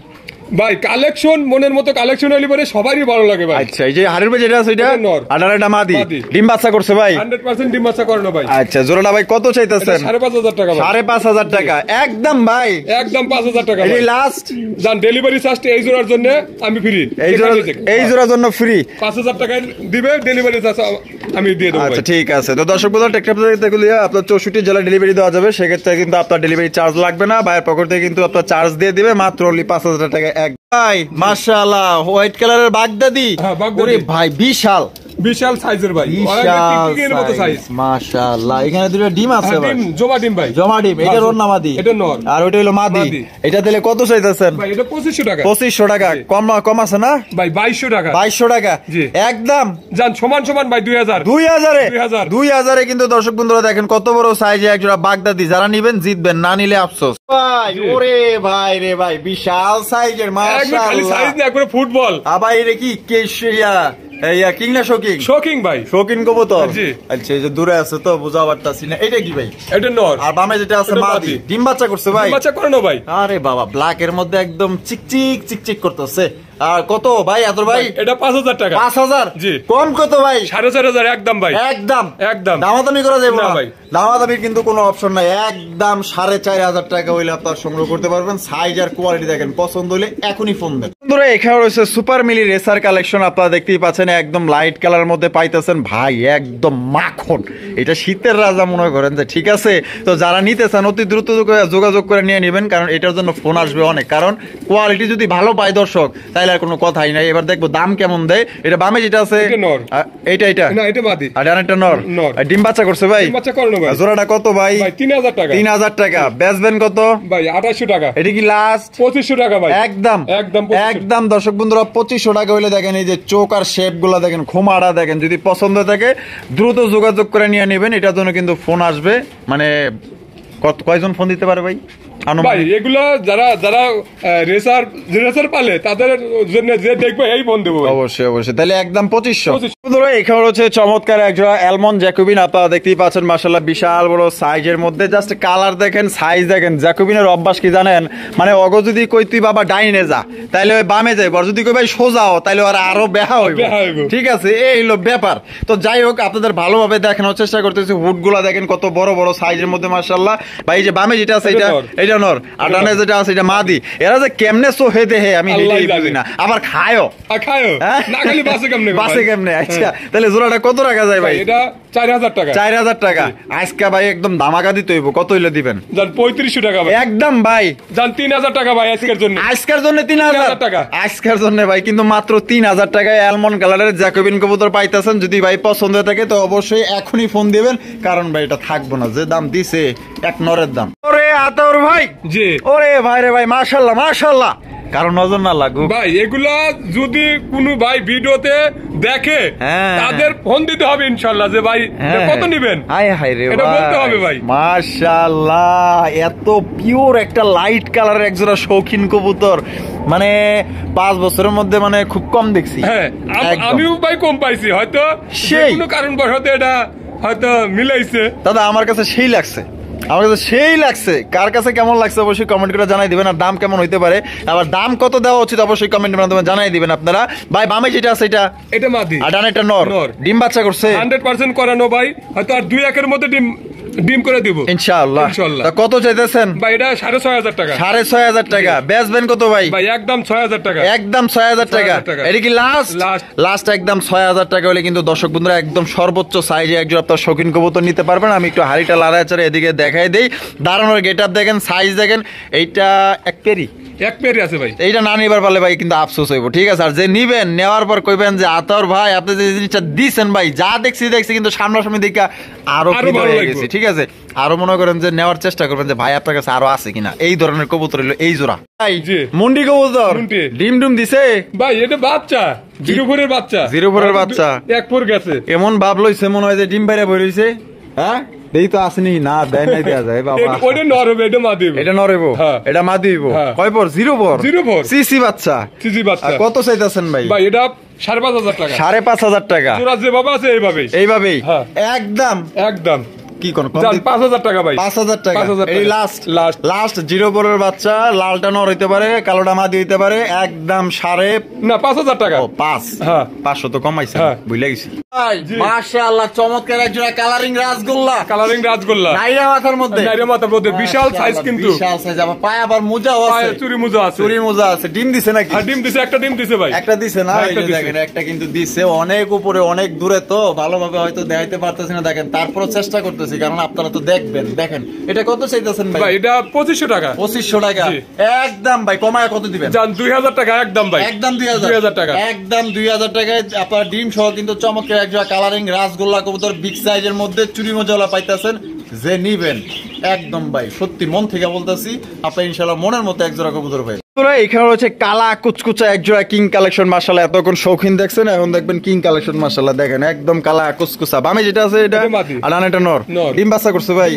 S2: ভাই। কালেকশন মনের মতো কালেকশন হইলে পরে সবারই ভালো লাগে ভাই।
S1: আচ্ছা, এই যে হাড়ের ভাই যেটা আছে এটা নর, আডারটা মাদি। ডিম বাচ্চা করছে ভাই?
S2: 100% ডিম বাচ্চা করানো ভাই।
S1: আচ্ছা, জোড়াটা ভাই কত চাইতেছেন?
S2: 5500 টাকা ভাই।
S1: 5500 টাকা একদম ভাই,
S2: একদম 5000 টাকা
S1: এই লাস্ট।
S2: জান ডেলিভারি চার্জ এই জোড়ার জন্য আমি ফ্রি,
S1: এই জোড়ার জন্য ফ্রি।
S2: 5000 টাকা দিবে, ডেলিভারি চার্জ আমি দিয়ে দেব।
S1: আচ্ছা ঠিক আছে। তো দর্শক বন্ধুরা, টেকনাফ আপনার 64 জেলা ডেলিভারি দেওয়া যাবে, সেক্ষেত্রে কিন্তু আপনার ডেলিভারি চার্জ লাগবে না। ভাইয়ের পকেট থেকে কিন্তু আপনার চার্জ দিয়ে দিবে মাত্র 5000 টাকা এক। ভাই মাশাআল্লাহ, হোয়াইট কালারের বাগদাদি। ওরে ভাই বিশাল
S2: সাইজের ভাই, মতো সাইজ
S1: মাশাআল্লাহ। এখানে দুটো ডিম আছে ভাই,
S2: জমা ডিম ভাই।
S1: এটা নর না মাদি?
S2: এটা নর,
S1: আর ওইটা হলো মাদি। এটা দিলে কত চাইতেছেন
S2: ভাই? এটা 2500 টাকা।
S1: 2500 টাকা কম আছে না
S2: ভাই? 2200 টাকা।
S1: 2200 টাকা একদম।
S2: জান সমান ভাই 2000
S1: 2000 কিন্তু দর্শক বন্ধুরা দেখেন কত বড় সাইজে একজোড়া বাগদাদি। যারা নিবেন জিতবেন, না নিলে আফসোস ভাই। ওরে ভাই রে ভাই, বিশাল সাইজের মাশাআল্লাহ,
S2: সাইজ না করে ফুটবল।
S1: আবার এটা কি কেশরিয়া কিং না শৌকিং ভাই? শৌকিন কবুতর। আচ্ছা, এই যে দূরে আছে তো বুঝা পারতাছি না। এটা কি ভাই?
S2: এটা নর।
S1: আর বামে যেটা আছে মাদি। ডিম বাচ্চা করছে ভাই?
S2: ডিম বাচ্চা করে না ভাই।
S1: আরে বাবা, ব্ল্যাক এর মধ্যে একদম চিকচিক করতেছে। আর কত ভাই আতর ভাই?
S2: এটা 5000 টাকা।
S1: 5000? জি। কম কত ভাই?
S2: 4500 একদম ভাই। একদম
S1: দামাদামি করা যাবে না ভাই? দামাদামির কিন্তু কোনো অপশন নাই, একদম 4500 টাকা হইলে আপনার সংগ্রহ করতে পারবেন। সাইজ আর কোয়ালিটি দেখেন, পছন্দ হলে এখনই ফোন দেন। বন্ধুরা, এখানে রয়েছে সুপার মিলি রেসার কালেকশন। আপনারা দেখতেই পাচ্ছেন একদম লাইট কালার মধ্যে পাইতেছেন ভাই, একদম মাখন। এটা শীতের রাজা মনে করেন যে, ঠিক আছে? তো যারা নিতে চান অতি দ্রুত যোগাযোগ করে নিয়ে নেবেন, কারণ এটার জন্য ফোন আসবে অনেক। কারণ কোয়ালিটি যদি ভালো পায় দর্শক, তাহলে আর কোনো কথাই নাই। এবার দেখবো দাম কেমন দেয়। এটা বামে যেটা আছে এটা
S2: না, এটা মাদি।
S1: আর এটা নর। ডিম বাচ্চা করছে ভাই?
S2: ডিম বাচ্চা করানো ভাই।
S1: জোড়াটা কত ভাই?
S2: 3000 টাকা।
S1: 3000 টাকা বেচবেন কত
S2: ভাই? 2800 টাকা।
S1: এটা কি লাস্ট?
S2: 2500 টাকা ভাই।
S1: একদম একদম দর্শক বন্ধুরা 2500 টাকা হইলে দেখেন এই যে চোখ আর শেপ গুলা দেখেন, খোমাটা দেখেন, যদি পছন্দ থাকে দ্রুত যোগাযোগ করে নিয়ে নেবেন। এটার জন্য কিন্তু ফোন আসবে, মানে কয়জন ফোন দিতে পারে ভাই?
S2: ভাই এগুলো যারা যারা রেসার পালে তাদের জন্য যে দেখবে এই ফোন দেবো
S1: অবশ্যই অবশ্যই। তাহলে একদম 2500। এখানে হচ্ছে চমৎকার একজোড়া অ্যালমন্ড জ্যাকোবিন, আপনারা দেখতেই পাচ্ছেন মাশাআল্লাহ বিশাল বড় সাইজের মধ্যে। জাস্ট কালার দেখেন, সাইজ দেখেন। জ্যাকোবিনের অভ্যাস কি জানেন, মানে অগ যদি কই তুই বাবা ডাইনে যা তাইলে ওই বামে যাইব, আর যদি কই ভাই সোজাও তাইলে ওরা আরো বেহা হইব। ঠিক আছে, এই হলো ব্যাপার। তো যাই হোক, আপনাদের ভালোভাবে দেখানোর চেষ্টা করতেছি। হুড গুলা দেখেন কত বড় বড় সাইজের মধ্যে মাশাআল্লাহ। ভাই যে বামে যেটা আছে এটা নর, আর ডানে যেটা আছে এটা মাদি। এরা যে কেমনে সোহে দেহে আমি নিজেই বুঝি না। আবার খায়ও
S2: না, খালি
S1: বাসে কেমনে। আচ্ছা, তাহলে জোড়াটা কত রাখা যায় ভাই?
S2: এটা 4000 টাকা।
S1: 4000 টাকা আজকে ভাই একদম ধামাকা দিতে হইব। কত হইলে দিবেন?
S2: জান 3500 টাকা ভাই।
S1: একদম ভাই
S2: জান 3000 টাকা ভাই আজকের জন্য।
S1: আজকের জন্য 3000 টাকা আজকের জন্য ভাই, কিন্তু মাত্র 3000 টাকায় অ্যালমন্ড কালারের জ্যাকোবিন কবুতর পাইতেছেন। যদি ভাই পছন্দ থাকে তো অবশ্যই এখনই ফোন দিবেন, কারণ ভাই এটা থাকবো না। যে দাম দিছে এক নরের দাম। ওরে আতর ভাই,
S2: জি
S1: ওরে ভাই রে ভাই, মাশাআল্লাহ মাশাআল্লাহ। কারণ নজর না লাগুক
S2: ভাই, এগুলা যদি কোনো ভাই ভিডিওতে দেখে তাদের ফোন দিতে হবে ইনশাআল্লাহ, যে ভাই কত নেবেন।
S1: হায় হায় রে,
S2: এটা বলতে হবে ভাই।
S1: মাশাআল্লাহ, এত পিওর একটা লাইট কালারের একজোড়া শৌখিন কবুতর, মানে 5 বছরের মধ্যে মানে খুব কম দেখছি।
S2: হ্যাঁ, আমিও ভাই কম পাইছি, হয়তো কোনো কারণবশত এটা হয়তো মিলাইছে।
S1: দাদা আমার কাছে সেই লাগছে, আমার কাছে সেই লাগছে। কার কাছে কেমন লাগছে অবশ্যই কমেন্ট করে জানাই দিবেন। আর দাম কেমন হইতে পারে, আবার দাম কত দেওয়া উচিত অবশ্যই কমেন্টের মাধ্যমে জানাই দিবেন আপনারা। ভাই বামে যেটা আছে এটা মাদি, আর ডানে এটা নর। ডিম বাচ্চা করছে
S2: 100% করানো ভাই, হয়তো আর 2-1 এর মধ্যে ডিম করে দিব
S1: ইনশাআল্লাহ। কত চাইতেছেন
S2: ভাই? এটা 6500 টাকা।
S1: 6500 টাকা। বেচবেন কত ভাই?
S2: ভাই একদম 6000 টাকা।
S1: একদম 6000 টাকা। এটা কি লাস্ট একদম 6000 টাকা হলে কিন্তু দর্শক বন্ধুরা একদম সর্বোচ্চ সাইজে একজন আপনার শৌখিন কবুতর নিতে পারবেন। আমি একটু হাড়িটা লাড়াচাড়া এদিকে দেখাই দেই। দাঁড়ানোর গেটআপ দেখেন, সাইজ দেখেন। এইটা এক পেরি আছে ভাই। এইটা না নিবার পারলে ভাই কিন্তু আফসোস হইব। ঠিক আছে, আর যে নিবেন নেওয়ার পর কইবেন যে আতর ভাই আপনি যে জিনিসটা দিছেন ভাই, যা দেখছি কিন্তু সামনাসামনি দেখা আরো ভালো হয়ে গেছে। ঠিক আছে, আরো মনে করেন যে নেওয়ার চেষ্টা করবেন যে ভাই আপনার কাছে আরো আছে কিনা। এই ধরনের কবুতর হলো এই জোড়া। ভাই মুন্ডি কবুতর ডিম দিছে
S2: ভাই। এটা বাচ্চা, 04 এর বাচ্চা।
S1: 04 এর বাচ্চা
S2: 1 পর গেছে।
S1: এমন ভাব লইছে মনে হয় যে ডিম বাইরে বই রইছে। হ্যাঁ, দেই তো আসেনি না, দেয় নাই দেয়া যায় বাবা।
S2: ওটা নর হবে, এটা মাদি হবে।
S1: এটা নর হবে, এটা মাদি হইব। কয় পর? 04 সিসি বাচ্চা। কত চাইতাছেন ভাই?
S2: ভাই এটা 5500 টাকা।
S1: 5500 টাকা।
S2: তোরা যেভাবে আছে এইভাবেই একদম
S1: কি কোন
S2: 5000 টাকা ভাই।
S1: 5000 টাকা এই লাস্ট 04 এর বাচ্চা। লালটা নর হইতে পারে, কালোটা মাদি হইতে পারে। একদম
S2: 5000 টাকা।
S1: 500 তো কমাইছে, ভুলে গেছি। মাশাআল্লাহ, চমৎকার একজোড়া কালারিং রাজগোল্লা। নাইরা মাথার মধ্যে
S2: বিশাল সাইজ, কিন্তু
S1: বিশাল সাইজ। আবার পায়ে আবার মোজাও আছে,
S2: চুরি মোজা আছে।
S1: ডিম দিছে নাকি?
S2: ডিম দিছে, একটা ডিম দিছে ভাই।
S1: একটা দিছে না? এই যে দেখেন একটা কিন্তু দিছে। অনেক উপরে অনেক দূরে, তো ভালোভাবে হয়তো দেখাইতে পারতেছি না। দেখেন তারপর চেষ্টা করতেছি, কারণ আপনারা তো দেখবেন। দেখেন এটা কত চাইতেছেন ভাই?
S2: এটা 2500 টাকা।
S1: 2500 টাকা একদম ভাই। কমায় কত দিবেন?
S2: জান 2000 টাকা একদম ভাই।
S1: একদম 2000 টাকা। একদম 2000 টাকায় আপনার ডিম সহ কিন্তু চমৎকার একজোড়া কালারিং রাজগোল্লা কবুতর বিগ সাইজের মধ্যে চুরি মজলা পাইতেছেন। যে নিবেন একদম ভাই সত্যি মন থেকে বলতেছি, আপনি ইনশাআল্লাহ মনের মতো একজোড়া কবুতর পাইবেন। এখানে রয়েছে কালা কুচকুচা একজোড়া কিং কালেকশন। মাশাআল্লাহ, এতক্ষণ শৌখিন দেখছেন, এখন দেখবেন কিং কালেকশন। মাশাআল্লাহ দেখেন একদম কালা কুচকুচা। বামে যেটা আছে এটা আর ডানে এটা নর। ডিম বাচ্চা করছে ভাই।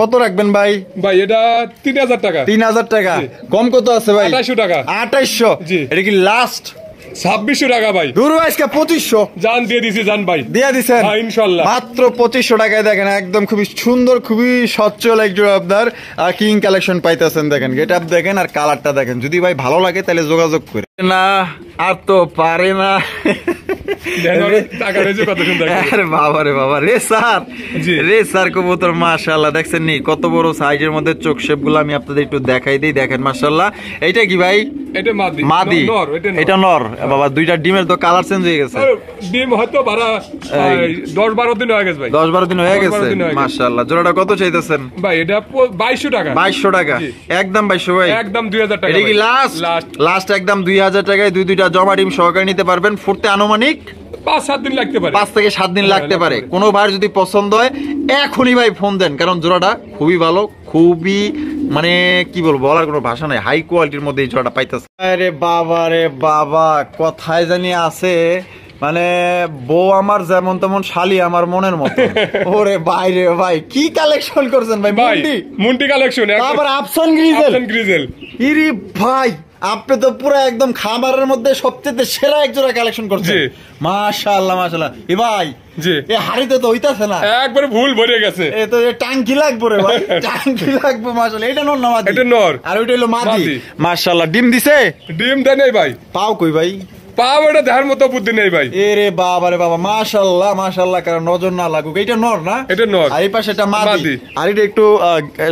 S1: কত রাখবেন ভাই?
S2: ভাই এটা 3000 টাকা।
S1: 3000 টাকা। কম কত আছে ভাই?
S2: 2800 টাকা।
S1: 2800। এটা কি লাস্ট?
S2: 2600 টাকা ভাই।
S1: দূর আজকে 2500
S2: জান দিয়ে দিছি। জান ভাই
S1: দিয়ে দিছেন
S2: ইনশাআল্লাহ।
S1: মাত্র 2500 টাকায় দেখেন একদম খুবই সুন্দর, খুবই সচ্ছল একজন আপনার কিং কালেকশন পাইতেছেন। দেখেন গেটআপ দেখেন আর কালারটা দেখেন। যদি ভাই ভালো লাগে তাহলে যোগাযোগ করে না। আর তো পারে না। বাবা রে বাবা, রেসার কবুতর মাশাআল্লাহ দেখছেন নি কত বড় সাইজের মধ্যে। চোখ শেপ গুলো আমি আপনাদের একটু দেখাই দিই। দেখেন মাশাআল্লাহ। এইটা কি ভাই?
S2: এটা মাদি।
S1: এটা নর। বাবা দুইটা ডিমের তো কালার চেঞ্জ হয়ে গেছে।
S2: ডিম হয়তো 10-12 দিন হয়ে গেছে ভাই।
S1: 10-12 দিন হয়ে গেছে মাশাআল্লাহ। জোড়াটা কত চাইতেছেন
S2: ভাই? এটা 2200 টাকা।
S1: 2200 টাকা একদম 2200 ভাই।
S2: একদম 2000 টাকা।
S1: এটা কি লাস্ট একদম 2000 টাকায় দুইটা জমা ডিম সহকারে নিতে পারবেন। ফুটতে আনুমানিক
S2: 5-7 দিন লাগতে পারে।
S1: 5 থেকে 7 দিন লাগতে পারে। কোনো ভাই যদি পছন্দ হয় এখনই ভাই ফোন দেন, কারণ জোড়াটা খুবই ভালো, খুবই মানে কি বলবো, বলার কোনো ভাষা নাই, হাই কোয়ালিটির মধ্যে এই জোড়াটা পাইতেছে। আরে বাবা রে বাবা, কথায় জানি আছে মানে বউ আমার যেমন তেমন শালি আমার মনের মতো। ওরে ভাই রে ভাই, কি কালেকশন করছেন ভাই?
S2: মুন্টি কালেকশন,
S1: আবার আফসান গ্রিজেল। ইরি ভাই, আপনি তো পুরো একদম খাবারের মধ্যে সবচেয়ে সেরা এক জোড়া কালেকশন করছেন। মাশাআল্লাহ মাশাআল্লাহ। এ ভাই
S2: জি,
S1: এই হাড়িতে তো হইতাছে না,
S2: একবারে ভুল ভরে গেছে।
S1: এ তো টাঙ্কি লাগবে রে ভাই, টাঙ্কি লাগবে। মাশাআল্লাহ, এটা নর না মাদি?
S2: এটা নর,
S1: আর ওইটা হলো মাদি। মাশাআল্লাহ, ডিম দিছে?
S2: ডিম দেয় নাই ভাই।
S1: পাও কই ভাই?
S2: পাও এটা দেখার মতো বুদ্ধি নেই ভাই।
S1: এরে বাবা রে বাবা, মাশাআল্লাহ মাশাআল্লাহ, কারণ নজর না লাগুক। এটা নর না?
S2: এটা নর।
S1: আর এই পাশে এটা মাদি। আর এটা একটু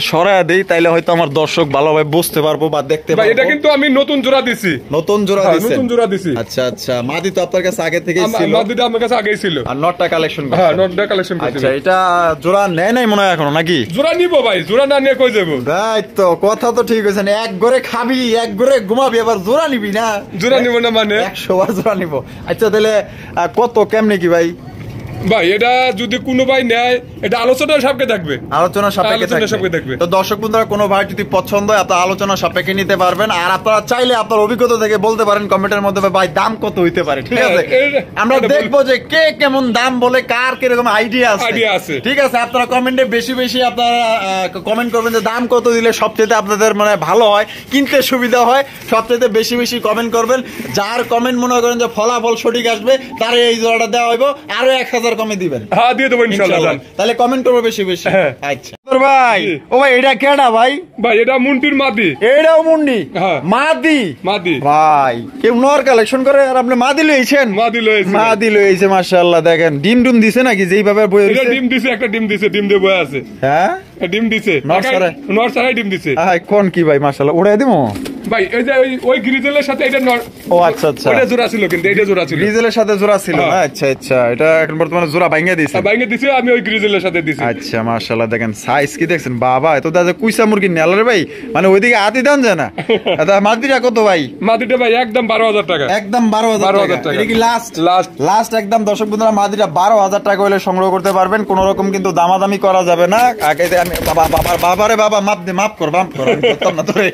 S1: সরায়া দেই, তাইলে হয়তো আমার দর্শক ভালোভাবে বুঝতে পারবো বা দেখতে পারবো।
S2: এটা কিন্তু আমি নতুন জোড়া দিছি।
S1: নতুন জোড়া দিছেন?
S2: নতুন জোড়া দিছি।
S1: আচ্ছা আচ্ছা, মাদি তো আপনার কাছে আগে থেকেই ছিল?
S2: মাদিটা আমার কাছে আগেই ছিল।
S1: আর নটটা কালেকশন করছেন?
S2: হ্যাঁ, নটটা কালেকশন করছি।
S1: আচ্ছা, এটা জোড়া নেয় নাই মনে হয় এখনো নাকি?
S2: জোড়া নিব ভাই, জোড়া না নিয়ে কই যাব?
S1: তাই তো, কথা তো ঠিক হইছে। এক ঘরে খাবি, এক ঘরে ঘুমাবি, আবার জোড়া নিবি না?
S2: জোড়া নিব না মানে
S1: 100 বার জোড়া নিব। আচ্ছা, তাহলে কত কেমনে কি ভাই?
S2: ভাই এটা যদি কোনো ভাই নেয়, এটা আলোচনার সাপেক্ষে থাকবে।
S1: আলোচনা সাপেক্ষে থাকবে। তো দর্শক বন্ধুরা, কোনো ভাই যদি পছন্দ হয় আপনারা আলোচনা সাপেক্ষে নিতে পারবেন। আর আপনারা চাইলে আপনার অভিজ্ঞতা থেকে বলতে পারেন কমেন্টের মধ্যে, ভাই দাম কত হইতে পারে। ঠিক আছে, আমরা দেখবো যে কে কেমন দাম বলে, কার কিরকম আইডিয়া আছে। ঠিক আছে, আপনারা কমেন্টে বেশি বেশি আপনারা কমেন্ট করবেন যে দাম কত দিলে সবচেয়ে আপনাদের মানে ভালো হয়, কিনতে সুবিধা হয়। সবচেয়ে বেশি বেশি কমেন্ট করবেন। যার কমেন্ট মনে করেন যে ফলাফল সঠিক আসবে, তার এই জোড়াটা দেওয়া হইব। আরো 1000 কমে দিবেন।
S2: হ্যাঁ, দিয়ে দেবো ইনশাআল্লাহ।
S1: তাহলে কমেন্ট করবো বেশি বেশি। আচ্ছা ভাই, ও ভাই এটা কেডা ভাই?
S2: ভাই এটা মুন্টির মাদি।
S1: এটাও মুন্ডি? মাদি। ভাই কেউ নর কালেকশন করে আর আপনি মাদি লইছেন? মাদি লইছে। মাশাআল্লাহ, দেখেন ডিম ডুম দিছে নাকি? যেইভাবে বই
S2: এটা ডিম দিছে, একটা ডিম দিছে, ডিম দিয়ে বই আছে।
S1: হ্যাঁ,
S2: ডিম দিছে, নর সারাই ডিম দিছে।
S1: কোন কি ভাই? মাশাআল্লাহ, উড়াই দিমু
S2: ভাই। এই যে ওই গ্রিজেলের সাথে এটা নর।
S1: ও আচ্ছা আচ্ছা,
S2: এটা জোড়া ছিল, কিন্তু এটা জোড়া ছিল,
S1: গ্রিজেলের সাথে জোড়া ছিল। আচ্ছা আচ্ছা, এটা এখন বর্তমানে জোড়া ভাঙা দিছে।
S2: আমি ওই গ্রিজেলের সাথে দিছি।
S1: আচ্ছা, মাশাআল্লাহ, দেখেন সাইজ কি দেখছেন বাবা? এত দাদা কুইসা মুরগি নেলারে ভাই, মানে ওইদিকে হাতি দান যায় না। মাদিটা কত ভাই?
S2: মাদিটা ভাই একদম 12000 টাকা।
S1: একদম 12000 টাকা। এটা কি লাস্ট একদম? দর্শক বন্ধুরা, মাদিটা 12000 টাকা হলে সংগ্রহ করতে পারবেন। কোন রকম কিন্তু দামাদামি করা যাবে না। আগে আমি বাবারে বাবা, মাফ কর আমি করতাম না তোরে।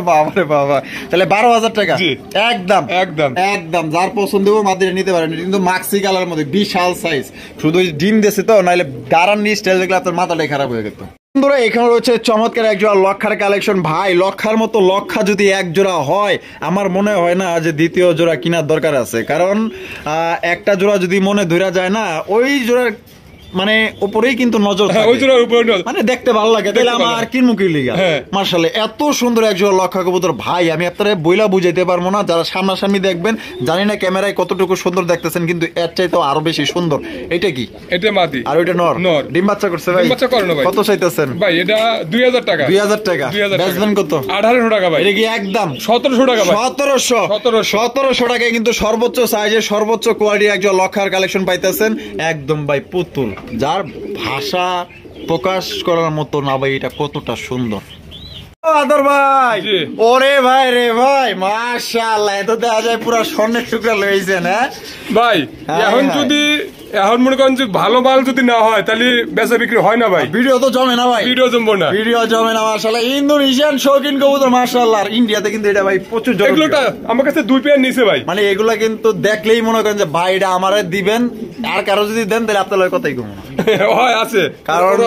S1: বাবারে বাবা, তাহলে 12000 টাকা একদম। যার পছন্দ হবে মাদিটা নিতে পারেন। কিন্তু মাক্সি কালার মধ্যে বিশাল সাইজ। শুধু ডিম দিয়েছে তো, নাইলে দাঁড়ান নি স্টাইল দেখলে আপনার মাথাটাই খারাপ হয়ে যেত। বন্ধুরা, এখানে রয়েছে চমৎকার এক জোড়া লক্ষার কালেকশন। ভাই, লক্ষার মতো লক্ষা যদি এক জোড়া হয়, আমার মনে হয় না যে দ্বিতীয় জোড়া কেনার দরকার আছে। কারণ একটা জোড়া যদি মনে ধরা যায় না, ওই জোড়ার মানে উপরেই কিন্তু নজর মানে দেখতে ভালো লাগে। তাহলে আমার কিনমুখী লিগা। মার্শাল্লাহ, এত সুন্দর এক জোড়া লক্ষা কবুতর। ভাই, আমি আপনারা বইলা বুঝাইতে পারবো না। যারা সামনাসামনি দেখবেন, জানি না ক্যামেরায় কতটুকু সুন্দর দেখতেছেন, কিন্তু এর চাইতে আরো বেশি সুন্দর। এটা কি?
S2: এটা মাদি।
S1: আর ওইটা নর। ডিম বাচ্চা করছে ভাই? কত চাইতেছেন
S2: ভাই? এটা 2000 টাকা।
S1: 2000 টাকা। বেচবেন কত?
S2: 1800 টাকা ভাই।
S1: এটা কি একদম
S2: 1700 টাকা ভাই?
S1: 1700 টাকায় কিন্তু সর্বোচ্চ সাইজের সর্বোচ্চ কোয়ালিটি এক জোড়া লক্ষার কালেকশন পাইতেছেন। একদম ভাই পুতুল, যার ভাষা প্রকাশ করার মতো না ভাই। এটা কতটা সুন্দর আদর ভাই। ওরে ভাই রে ভাই, মাশাআল্লাহ, এত দেখা যায় পুরো স্বর্ণের টুকরা লইছেন। হ্যাঁ ভাই,
S2: এখন মনে করেন যে ভালো মাল যদি না হয়, তাহলে বেচা বিক্রি হয় না ভাই।
S1: ভিডিও তো জমে না ভাই।
S2: ভিডিও জমবো না।
S1: মাশাআল্লাহ, ইন্দোনেশিয়ান শৌখিন কবুতর। মাশাআল্লাহ, আর ইন্ডিয়াতে কিন্তু এটা ভাই প্রচুর জনপ্রিয়।
S2: এগুলোটা আমার কাছে 2 পেয়ার নিছে ভাই।
S1: মানে এগুলা কিন্তু দেখলেই মনে করেন যে ভাই এটা আমারে দিবেন, আর কারো যদি দেন তাহলে আপনার কথাই কম না।
S2: হয় আছে,
S1: কারণ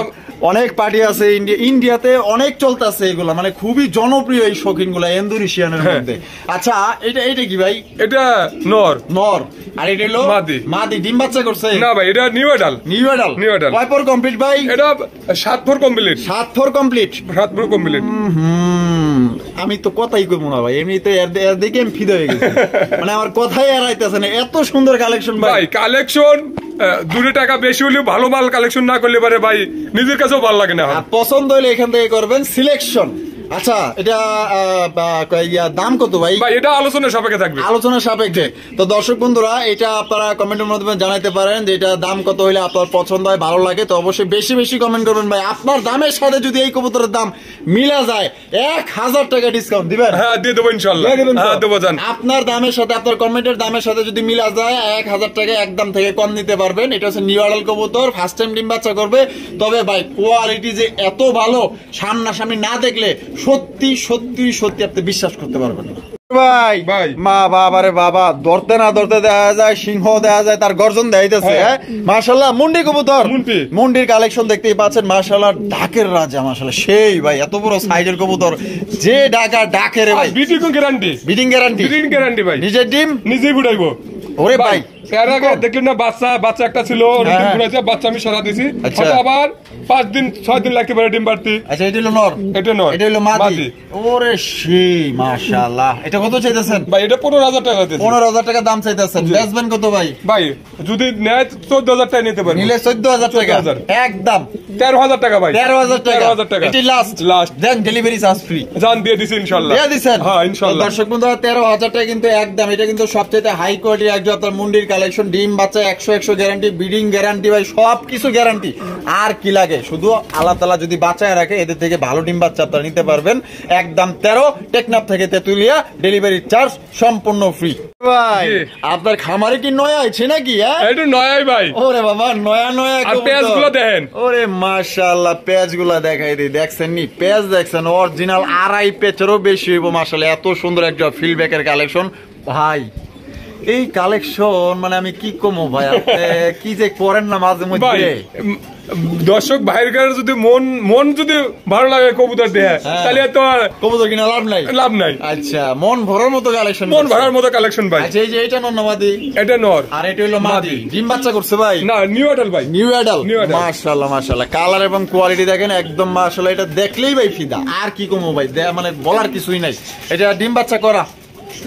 S1: অনেক পার্টি আছে ইন্ডিয়াতে অনেক চলতেছে এগুলা, মানে খুবই জনপ্রিয় এই শৌখিন গুলা ইন্দোনেশিয়ানের মধ্যে। আচ্ছা, এটা কি ভাই?
S2: এটা নর।
S1: আর এটা হলো মাদি। ডিম বাচ্চা করছে?
S2: না ভাই, এটা নিউ এডাল।
S1: কয় পর কমপ্লিট ভাই?
S2: এটা 7 পর কমপ্লিট।
S1: 7 পর কমপ্লিট। আমি তো কথাই কইব না ভাই, এমনি তো এর দেখে আমি ফিদা হয়ে গেছি। মানে আমার কথাই আর আইতাছে না, এত সুন্দর কালেকশন ভাই।
S2: কালেকশন 2 টাকা বেশি হলেও ভালো মাল কালেকশন না করলে পারে ভাই নিজের কাছেও ভালো লাগে না।
S1: পছন্দ হলে এখান থেকে করবেন সিলেকশন। আচ্ছা এটা দাম কত ভাই?
S2: এটা আলোচনা সাপেক্ষে থাকবে,
S1: আলোচনা সাপেক্ষে। তো দর্শক বন্ধুরা এটা আপনারা কমেন্টের মাধ্যমে জানাতে পারেন যে এটা দাম কত হলে আপনার পছন্দ হয়, ভালো লাগে। তো অবশ্যই বেশি বেশি কমেন্ট করবেন ভাই। আপনার দামের সাথে যদি এই কবুতরের দাম মিলা যায় 1000 টাকা ডিসকাউন্ট দিবেন?
S2: হ্যাঁ দিয়ে দেবো ইনশাআল্লাহ।
S1: আপনার দামের সাথে আপনার কমেন্টের দামের সাথে যদি মিলা যায় 1000 টাকা একদম থেকে কম নিতে পারবেন। এটা হচ্ছে নিউ অ্যাডাল্ট কবুতর, ফার্স্ট টাইম ডিম বাচ্চা করবে। তবে ভাই কোয়ালিটি যে এত ভালো সামনাসামনি না দেখলে সত্যি সত্যি সত্যি আপনি বিশ্বাস করতে পারবেন না ভাই। মা বাবা রে বাবা, ধরতে না ধরতে দেখা যায় সিংহ, দেখা যায় তার গর্জন দেখাইতেছে। মাশাআল্লাহ মুন্ডি কবুতর, মুন্ডির কালেকশন দেখতেই পাচ্ছেন। মাশাআল্লাহ ডাকের রাজা, মাশাআল্লাহ সেই ভাই এত বড় সাইজের কবুতর, যে ডাকা ডাকে রে ভাই।
S2: Bidding guarantee,
S1: bidding guarantee,
S2: bidding guarantee ভাই।
S1: নিজের ডিম নিজেই ফুটাইবো। ওরে ভাই
S2: এর আগে দেখলেন না বাচ্চা একটা ছিল, বাচ্চা আমি সরা দিছি, আবার 5 দিন 6 দিন লাগতে পারে ডিম পারতে।
S1: আচ্ছা এটা হলো নর,
S2: এটা নর,
S1: এটা হলো মাদি। ওরে সেই মাশাআল্লাহ। এটা কত চাইতেছেন
S2: ভাই? এটা 15000 টাকা চাইতেছেন।
S1: 15000 টাকা দাম চাইতেছেন। বেচবেন কত ভাই?
S2: ভাই যদি নেয় 14000 টাকা নিতে পারবেন।
S1: নিলে 14000 টাকা একদম।
S2: 13000 টাকা ভাই,
S1: 13000 টাকা। এটি লাস্ট দেন ডেলিভারি চার্জ ফ্রি।
S2: জান দিয়ে দিছি ইনশাআল্লাহ।
S1: দিয়ে দিবেন?
S2: হ্যাঁ ইনশাআল্লাহ।
S1: দর্শক বন্ধুরা 13000 টাকা কিন্তু একদম। এটা কিন্তু সবচেয়ে হাই কোয়ালিটির একজন আপনার মুন্ডির কালেকশন। ডিম বাচ্চা 100 গ্যারান্টি, ব্রিডিং গ্যারান্টি ভাই, সবকিছু গ্যারান্টি। আর কি লাগে? শুধু আল্লাহ তাআলা যদি বাঁচায় রাখে এদের থেকে ভালো ডিম বাচ্চা আপনারা নিতে পারবেন। একদম 13 টেকনাফ থেকে তেতুলিয়া, ডেলিভারি চার্জ সম্পূর্ণ ফ্রি। ভাই আপনার খামারে কি নয়া আছে নাকি?
S2: এটা নয়াই ভাই।
S1: ওরে বাবা নয়া নয়া।
S2: আর পেঁয়াজগুলো দেখেন।
S1: ওরে মাশাআল্লাহ পেঁয়াজগুলো দেখাই দিই। দেখছেন নি পেঁয়াজ? দেখছেন অরিজিনাল 2.5 পেঁচেরও বেশি হইব। মাশাআল্লাহ এত সুন্দর একটা ফিল্ডব্যাকের কালেকশন ভাই। এই কালেকশন মানে আমি কি কমো ভাই, আপনি কি যে করেন না মাঝে মধ্যে।
S2: দর্শক ভাইয়ের যদি মন যদি ভালো লাগে কবুতর দেয়, তাহলে তো
S1: কবুতর কিনা লাভ নাই। আচ্ছা মন ভরার মতো কালেকশন,
S2: মন ভরার মতো কালেকশন ভাই।
S1: আচ্ছা এই যে এটা নর না মাদি?
S2: এটা নর
S1: আর এটা হলো মাদি। ডিম বাচ্চা করছে ভাই?
S2: না নিউ অ্যাডাল্ট ভাই,
S1: নিউ অ্যাডাল্ট। মাশাআল্লাহ মাশাআল্লাহ কালার এবং কোয়ালিটি দেখেন একদম মাশাআল্লাহ। এটা দেখলেই ভাই ফিদা। আর কি কমো ভাই, মানে বলার কিছুই নাই। এটা ডিম বাচ্চা করা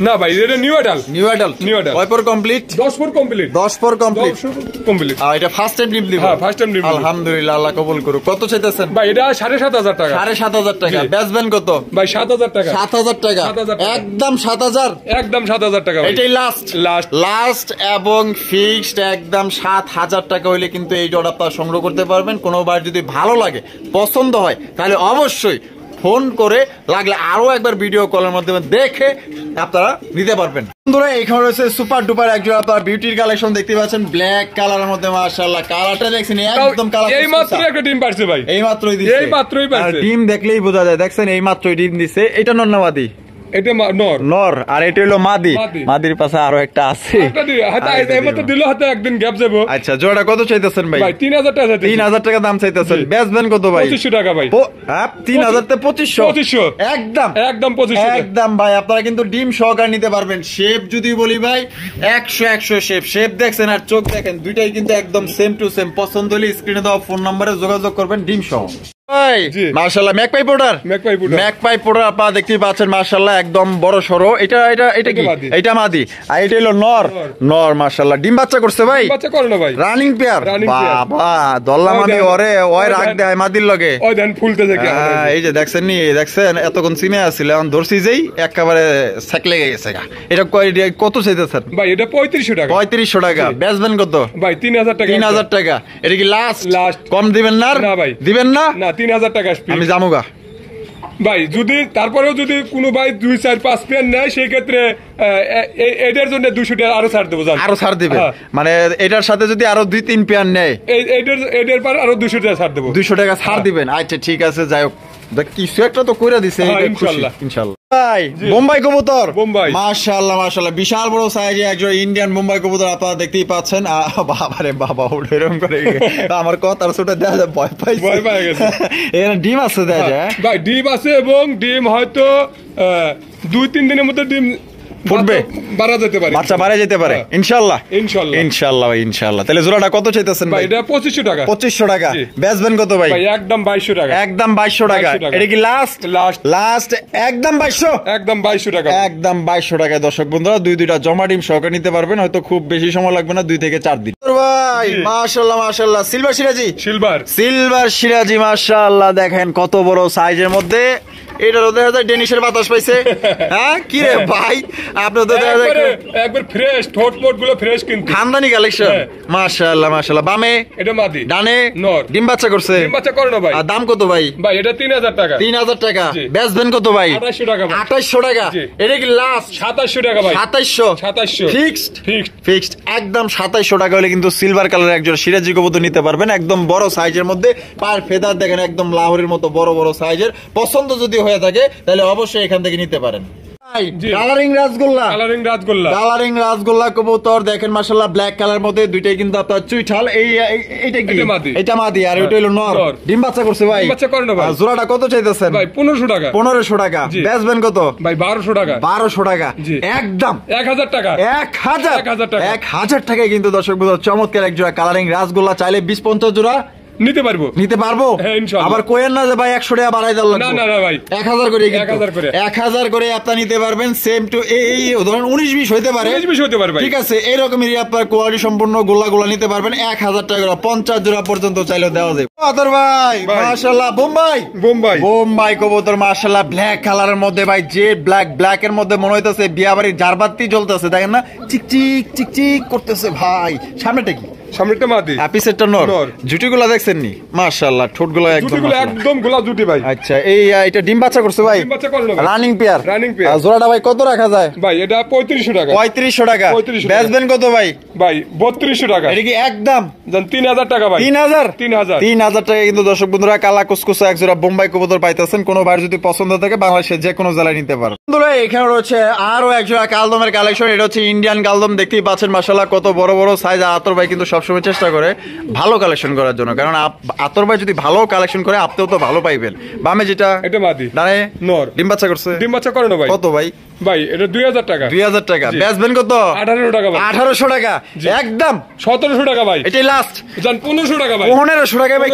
S2: না ভাই, এটা নিউ অ্যাডাল্ট। কয় পর কমপ্লিট? 10 পর কমপ্লিট।
S1: আর এটা ফার্স্ট টাইম ডিম দিব?
S2: হ্যাঁ ফার্স্ট টাইম ডিম।
S1: আলহামদুলিল্লাহ, আল্লাহ কবুল করুক। কত চাইতেছেন
S2: ভাই? এটা 7500 টাকা।
S1: 7500 টাকা। বেচবেন কত
S2: ভাই? 7000 টাকা।
S1: 7000 টাকা একদম। 7000
S2: একদম 7000 টাকা।
S1: এটাই লাস্ট এবং ফিক্সড একদম 7000 টাকা হইলে কিন্তু এই জোড়া আপনারা সংগ্রহ করতে পারবেন। কোনোবার যদি ভালো লাগে, পছন্দ হয়, তাহলে অবশ্যই ফোন করে, লাগলে আরো একবার ভিডিও কলের মাধ্যমে দেখে আপনারা নিতে পারবেন। বন্ধুরা এখানে রয়েছে সুপার ডুপার একজন আপনার বিউটির কালেকশন দেখতে পাচ্ছেন, ব্ল্যাক কালারের মধ্যে। মাশাআল্লাহ কালারটা দেখছেন একদম কালার।
S2: এই মাত্র একটা ডিম পারছে ভাই,
S1: এই মাত্রই পারছে। ডিম দেখলেই বোঝা যায়। দেখছেন এই মাত্রই ডিম দিছে। এটা নন্নাবাদী,
S2: এটা নর,
S1: আর এটা হলো মাদি। মাদির পাশে আরো একটা আছে।
S2: একদিন গ্যাপ যাবো।
S1: আচ্ছা জোড়া কত চাইতেছেন ভাই?
S2: 3000 টাকা।
S1: 3000 টাকা দাম চাইতেছেন। বেচবেন কত ভাই?
S2: 2500 টাকা ভাই।
S1: 3000 তে 2500 একদম
S2: 2500
S1: একদম ভাই। আপনারা কিন্তু ডিম সহকারে নিতে পারবেন। শেপ যদি বলি ভাই 100 শেপ দেখছেন আর চোখ দেখেন, দুইটাই কিন্তু একদম সেম টু সেম। পছন্দ হলে স্ক্রিনে দেওয়া ফোন নম্বরে যোগাযোগ করবেন ডিম সহ। মাশাআল্লাহ ম্যাকপাই পোডার আপনারা দেখতেই পাচ্ছেন। মাশাআল্লাহ একদম বড় সরো। এটা কি? এটা মাদি। আর এটা হলো নর। মাশাআল্লাহ ডিম বাচ্চা করছে ভাই?
S2: বাচ্চা করে না ভাই,
S1: রানিং পেয়ার। বাবা দল্লা মাদি ওরে ওই রাখ দেয় মাদির লগে।
S2: ওই দেন ফুলতে যায়।
S1: এই যে দেখছেন নি, দেখছেন এতক্ষণ চিনে আসছিল, এখন ধরছি যেই একেবারে সেকলে গেছে। এটা কত চাইতেছেন ভাই?
S2: এটা 3500 টাকা।
S1: 3500 টাকা। বেচবেন কত
S2: ভাই? 3000 টাকা।
S1: 3000 টাকা। এটা কি লাস্ট? কম দিবেন না
S2: ভাই?
S1: দিবেন না?
S2: 3000 টাকা
S1: আমি জামুগা
S2: ভাই। যদি তারপরেও যদি কোনো ভাই 2-4-5 পেয়ার নেয়, সেই ক্ষেত্রে এটার জন্য 200 টাকা আরো ছাড় দেবো।
S1: আরো ছাড় দিবেন? মানে এটার সাথে যদি আরো 2-3 পেয়ার নেয়,
S2: এটার পর আরো 200 টাকা ছাড় দেবো।
S1: 200 টাকা ছাড় দিবেন? আচ্ছা ঠিক আছে, যাই হোক কিছু একটা তো কইরা দিছে ইনশাআল্লাহ। ভাই বোম্বাই কবুতর, মাশাআল্লাহ মাশাআল্লাহ বিশাল বড় সাইজে একজন ইন্ডিয়ান বোম্বাই কবুতর আপনারা দেখতেই পাচ্ছেন। বাবারে বাবা এরকম করে আমার কথার ছোটা দেয়া যায়, ভয় পাই গেছে। এর ডিম আছে দেয়া যায়
S2: ভাই? ডিম আছে এবং ডিম হয়তো 2-3 দিনের মধ্যে ডিম
S1: ফুটবে,
S2: বাড়া যেতে পারে,
S1: বাচ্চা বাড়া যেতে পারে ইনশাআল্লাহ। তাহলে জোড়াটা কত চাইতেছেন ভাই?
S2: এটা 2500 টাকা।
S1: 2500 টাকা। বেচবেন কত ভাই?
S2: একদম 2200 টাকা।
S1: একদম 2200 টাকা। এটা কি লাস্ট? একদম 2200।
S2: একদম 2200 টাকা।
S1: একদম 2200 টাকায় দর্শক বন্ধুরা দুইটা জমা ডিম সহকারে নিতে পারবেন। হয়তো খুব বেশি সময় লাগবে না, 2 থেকে 4 দিন। ভাই মাশাআল্লাহ মাশাআল্লাহ সিলভার সিরাজি মাশাআল্লাহ দেখেন কত বড় সাইজের মধ্যে। এটারও দেখা যায় ডেনিশের বাতাস পাইছে। হ্যাঁ কি রে ভাই, আপনার তো দেখা যায়
S2: একবার ফ্রেশ, ঠোঁট মোট গুলো ফ্রেশ, কিন্তু
S1: খানদানি কালেকশন। মাশাআল্লাহ মাশাআল্লাহ। বামে
S2: এটা মাদি,
S1: ডানে
S2: নর।
S1: ডিম বাচ্চা করছে?
S2: ডিম বাচ্চা করে না ভাই।
S1: আর দাম কত ভাই?
S2: ভাই এটা 3000 টাকা।
S1: 3000 টাকা। বেচবেন কত ভাই?
S2: 2800 টাকা।
S1: 2800 টাকা। এটা কি লাস্ট?
S2: 2700 টাকা ভাই।
S1: 2700 ফিক্সড।
S2: ফিক্সড
S1: ফিক্সড একদম 2700 টাকা হলে কিন্তু সিলভার কালার একজন সিরাজি কবুতর নিতে পারবেন, একদম বড় সাইজের মধ্যে। পায়ের ফেদার দেখেন একদম লাহোরের মতো বড় বড় সাইজের। পছন্দ যদি হয়ে থাকে তাহলে অবশ্যই এখান থেকে নিতে পারেন। Colouring rasgulla,
S2: colouring rasgulla,
S1: colouring rasgulla কবুতর দেখেন মাশাআল্লাহ, ব্ল্যাক কালার মধ্যে দুইটাই কিন্তু আপনার চুইঠাল। এইটা কি? এটা মাদি আর ওইটা হলো নর। ডিম বাচ্চা করছে ভাই?
S2: ডিম বাচ্চা করে না ভাই।
S1: জোড়াটা কত চাইতেছেন
S2: ভাই? 1500 টাকা।
S1: 1500 টাকা। বেচবেন কত
S2: ভাই? 1200 টাকা।
S1: 1200 টাকা। একদম
S2: 1000 টাকা।
S1: 1000 টাকা। 1000 টাকায় কিন্তু দর্শক বন্ধু চমৎকার এক জোড়া কালারিং রাসগোল্লা। চাইলে 20-50 জোড়া
S2: নিতে পারবো।
S1: নিতে পারবো আবার কোয়েন না যে ভাই 100 টাকা বাড়াই দিলাম।
S2: না না ভাই,
S1: 1000 করে।
S2: 1000
S1: করে আপনি নিতে পারবেন। সেম টু এই ধরুন 19-20 হইতে পারে,
S2: 19-20 হতে পারে ভাই।
S1: ঠিক আছে, এরকমই আপনার কোয়ালিটি সম্পূর্ণ গোল্লা নিতে পারবেন 1000 টাকা করে। 50 জোড়া পর্যন্ত চাইলে দেওয়া যায়। আতর ভাই মাশাআল্লাহ বোম্বাই কবুতর মাশাআল্লাহ, ব্ল্যাক কালারের মধ্যে ভাই, জেড ব্ল্যাক এর মধ্যে মনে হইতাছে বিয়া বাড়ির জারবাতি জ্বলতেছে। দেখেন না চিকচিক করতেছে ভাই। সামনেটা কি?
S2: সামনেটা মাদি,
S1: পিছেরটা নর। জুটিগুলা দেখছেন নি? মাশাআল্লাহ ঠোঁটগুলো
S2: একদম গোলা জুটি ভাই।
S1: আচ্ছা এটা ডিম বাচ্চা করছে ভাই?
S2: ডিম বাচ্চা করে না ভাই।
S1: Running pair.
S2: আর
S1: জোড়াটা ভাই কত রাখা যায়?
S2: ভাই এটা 3500 টাকা।
S1: 3500 টাকা। বেচবেন কত ভাই?
S2: ভাই 3200 টাকা।
S1: এটা কি একদম
S2: 3000 টাকা ভাই।
S1: 3000 টাকা কিন্তু দর্শক বন্ধুরা কালা কুসকুসা এক জোড়া বোম্বাই কবুতর পাইতেছেন। কোনো ভাই যদি পছন্দ থাকে বাংলাদেশের যে কোনো জেলায় নিতে পারেন। বন্ধুরা এখানে রয়েছে আরো এক জোড়া কালদমের কালেকশন। এটা হচ্ছে ইন্ডিয়ান কালদম। দেখতেই পাচ্ছেন মাশাআল্লাহ কত বড় বড় সাইজ। আতর ভাই কিন্তু সবসময় চেষ্টা করে ভালো কালেকশন করার জন্য, কারণ আতর ভাই যদি ভালো কালেকশন করে আপনিও তো ভালো পাইবেন। বামে যেটা
S2: এটা মাদি,
S1: ডানে
S2: নর।
S1: ডিম বাচ্চা করছে?
S2: ডিম বাচ্চা করে না ভাই।
S1: কত ভাই?
S2: ভাই এটা 2000 টাকা।
S1: 2000 টাকা। বেচবেন কত?
S2: 1800 টাকা ভাই।
S1: 1800 টাকা। একদম
S2: 1700 টাকা ভাই।
S1: এটাই লাস্ট।
S2: জান 1500 টাকা ভাই।
S1: 1500 টাকা ভাই।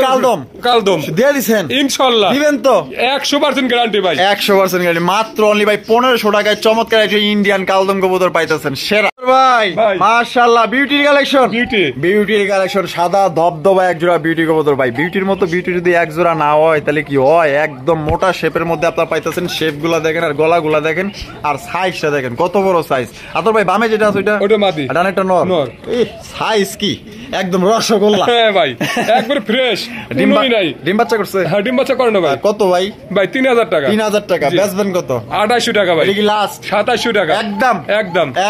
S1: কালদম দিয়ে দিবেন
S2: ইনশাআল্লাহ? দিবেন তো 100% গ্যারান্টি ভাই।
S1: 100% গ্যারান্টি। মাত্র অনলি ভাই 1500 টাকায় চমৎকার একটা ইন্ডিয়ান কালদম কবুতর পাইতেছেন। সেরা ভাই মাশাআল্লাহ। বিউটির কালেকশন সাদা ধবধবা এক জোড়া বিউটি কবুতর ভাই। বিউটির মতো বিউটি যদি এক জোড়া না হয় তাহলে কি হয়? একদম মোটা শেপের মধ্যে আপনারা পাইতেছেন। শেপ গুলা দেখেন আর গলাগুলা দেখেন আর সাইজটা দেখেন কত বড় সাইজ। আতর ভাই বামে যেটা আছে ওটা
S2: মাদি,
S1: ডানেরটা নর। সাইজ কি একদম রসগোল্লা।
S2: হ্যাঁ ভাই একবার ফ্রেশ।
S1: ডিম বাচ্চা করছে?
S2: হ্যাঁ ডিম বাচ্চা করে না ভাই।
S1: কত ভাই?
S2: ভাই 3000 টাকা।
S1: 3000 টাকা। বেচবেন কত?
S2: 2800 টাকা ভাই।
S1: এটা কি লাস্ট?
S2: 2700 টাকা।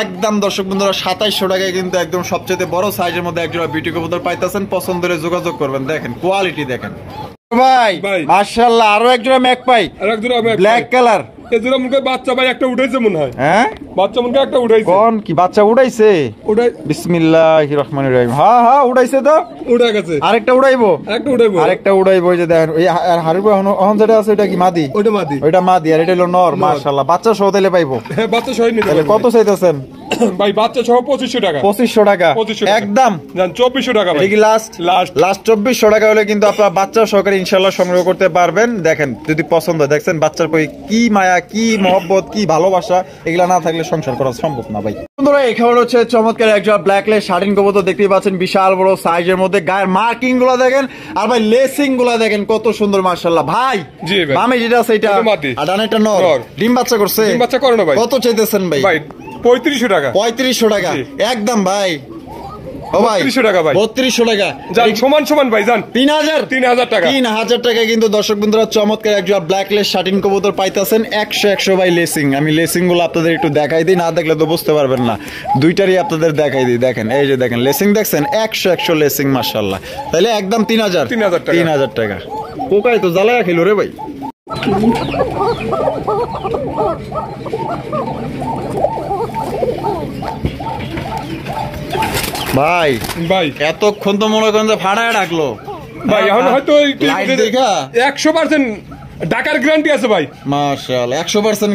S1: একদম দর্শক বন্ধুরা 2700 টাকায় কিন্তু একদম সবচেয়ে বড় সাইজের মধ্যে একজোড়া বিউটি কবুতর পাইতেছেন। পছন্দ হলে যোগাযোগ করবেন। দেখেন কোয়ালিটি দেখেন ভাই মাশাআল্লাহ। আরো একজোড়া ম্যাকপাই, ব্ল্যাক কালার।
S2: এজোড়া মুখে বাচ্চা ভাই একটা উঠাইছে মনে হয়।
S1: হ্যাঁ
S2: বাচ্চা মুখে একটা উঠাইছে।
S1: কোন কি বাচ্চা উঠাইছে? বিসমিল্লাহির রহমানির রহিম। হ্যাঁ উঠাইছে তো।
S2: উঠে গেছে।
S1: আরেকটা উঠাইবো। ওই যে দেখেন ওই হাড়ির অহন যেটা আছে ওটা কি মাদি? ওইটা মাদি আর এটা হলো নর। মাশাআল্লাহ বাচ্চা সহ তাইলে পাইবো?
S2: হ্যাঁ বাচ্চা সহ নিতে।
S1: তাহলে কত চাইতেছেন
S2: ভাই? বাচ্চা সহ 2500 টাকা।
S1: 2500 টাকা। একদম
S2: জান 2400 টাকা ভাই।
S1: এটা কি লাস্ট? 2400 টাকা হলে কিন্তু আপনারা বাচ্চা সহকারে ইনশাআল্লাহ সংগ্রহ করতে পারবেন। দেখেন যদি পছন্দ, দেখছেন বাচ্চার প্রতি কি মায়া, কি মহব্বত, কি ভালোবাসা, এগুলা না থাকলে সংসার করা সম্ভব না ভাই। বন্ধুরা এখানে হচ্ছে চমৎকার একটা ব্ল্যাকলেস শার্টিন কবুতর দেখতেই পাচ্ছেন, বিশাল বড় সাইজের মধ্যে। গায়ের মার্কিং গুলা দেখেন আর ভাই লেসিং গুলা দেখেন কত সুন্দর মাশাআল্লাহ ভাই। বামে যেটা আছে এটা আর ডানেরটা নর। ডিম বাচ্চা করছে?
S2: ডিম বাচ্চা করে না ভাই।
S1: কত চাইতেছেন ভাই?
S2: ভাই 3500 টাকা।
S1: 3500 টাকা একদম ভাই। ও ভাই
S2: 3200 টাকা ভাই।
S1: 3200 টাকা।
S2: জান সমান ভাই জান
S1: 3000 টাকা। 3000 টাকা কিন্তু দর্শক বন্ধুরা চমৎকার একটা ব্ল্যাকলেস শার্টিন কবুতর পাইতাছেন। 100 ভাই লেসিং। আমি লেসিং গুলো আপনাদের একটু দেখাই দিই, না দেখলে তো বুঝতে পারবেন না। দুইটারই আপনাদের দেখাই দিই। দেখেন এই যে দেখেন লেসিং দেখছেন 100 লেসিং মাশাআল্লাহ। তাহলে একদম 3000 টাকা। কোকাই তো জ্বালায়া খেলো রে ভাই। ভাই এতক্ষণ তো মনে করেন যে ভাড়ায় রাখলো
S2: ভাই। এখন হয়তো 100% ঢাকার গ্যারান্টি আছে ভাই।
S1: মাশাআল্লাহ 100%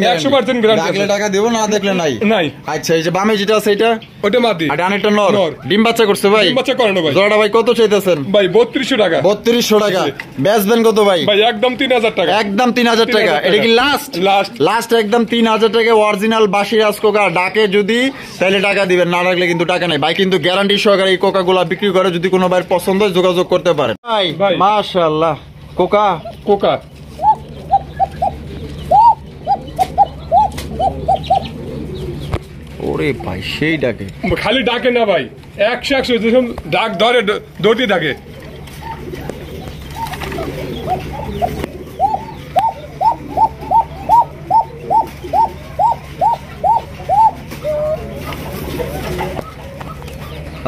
S1: গ্যারান্টি। দেখলে টাকা দেব, না দেখলে নাই। আচ্ছা এই যে বামে যেটা আছে এটা
S2: ওটা মাদি
S1: আর ডানেরটা নর। ডিম বাচ্চা করছে ভাই?
S2: ডিম বাচ্চা করে না ভাই।
S1: জোড়াটা ভাই কত চাইতেছেন?
S2: ভাই 3200 টাকা।
S1: 3200 টাকা। বেচবেন কত ভাই?
S2: ভাই একদম 3000 টাকা।
S1: একদম 3000 টাকা। এটা কি লাস্ট? একদম 3000 টাকা। অরিজিনাল বাসি রাজ কোকা। ডাকে যদি তাহলে টাকা দিবেন, না রাখলে কিন্তু টাকা নাই ভাই। কিন্তু গ্যারান্টি সহকারে এই কোকা গুলা বিক্রি করে। যদি কোনো ভাই পছন্দ হয় যোগাযোগ করতে পারেন ভাই। মাশাআল্লাহ কোকা ওরে ভাই সেই ডাকে,
S2: খালি ডাকে না ভাই, 100 ডাক ধরে দৌড়তে থাকে।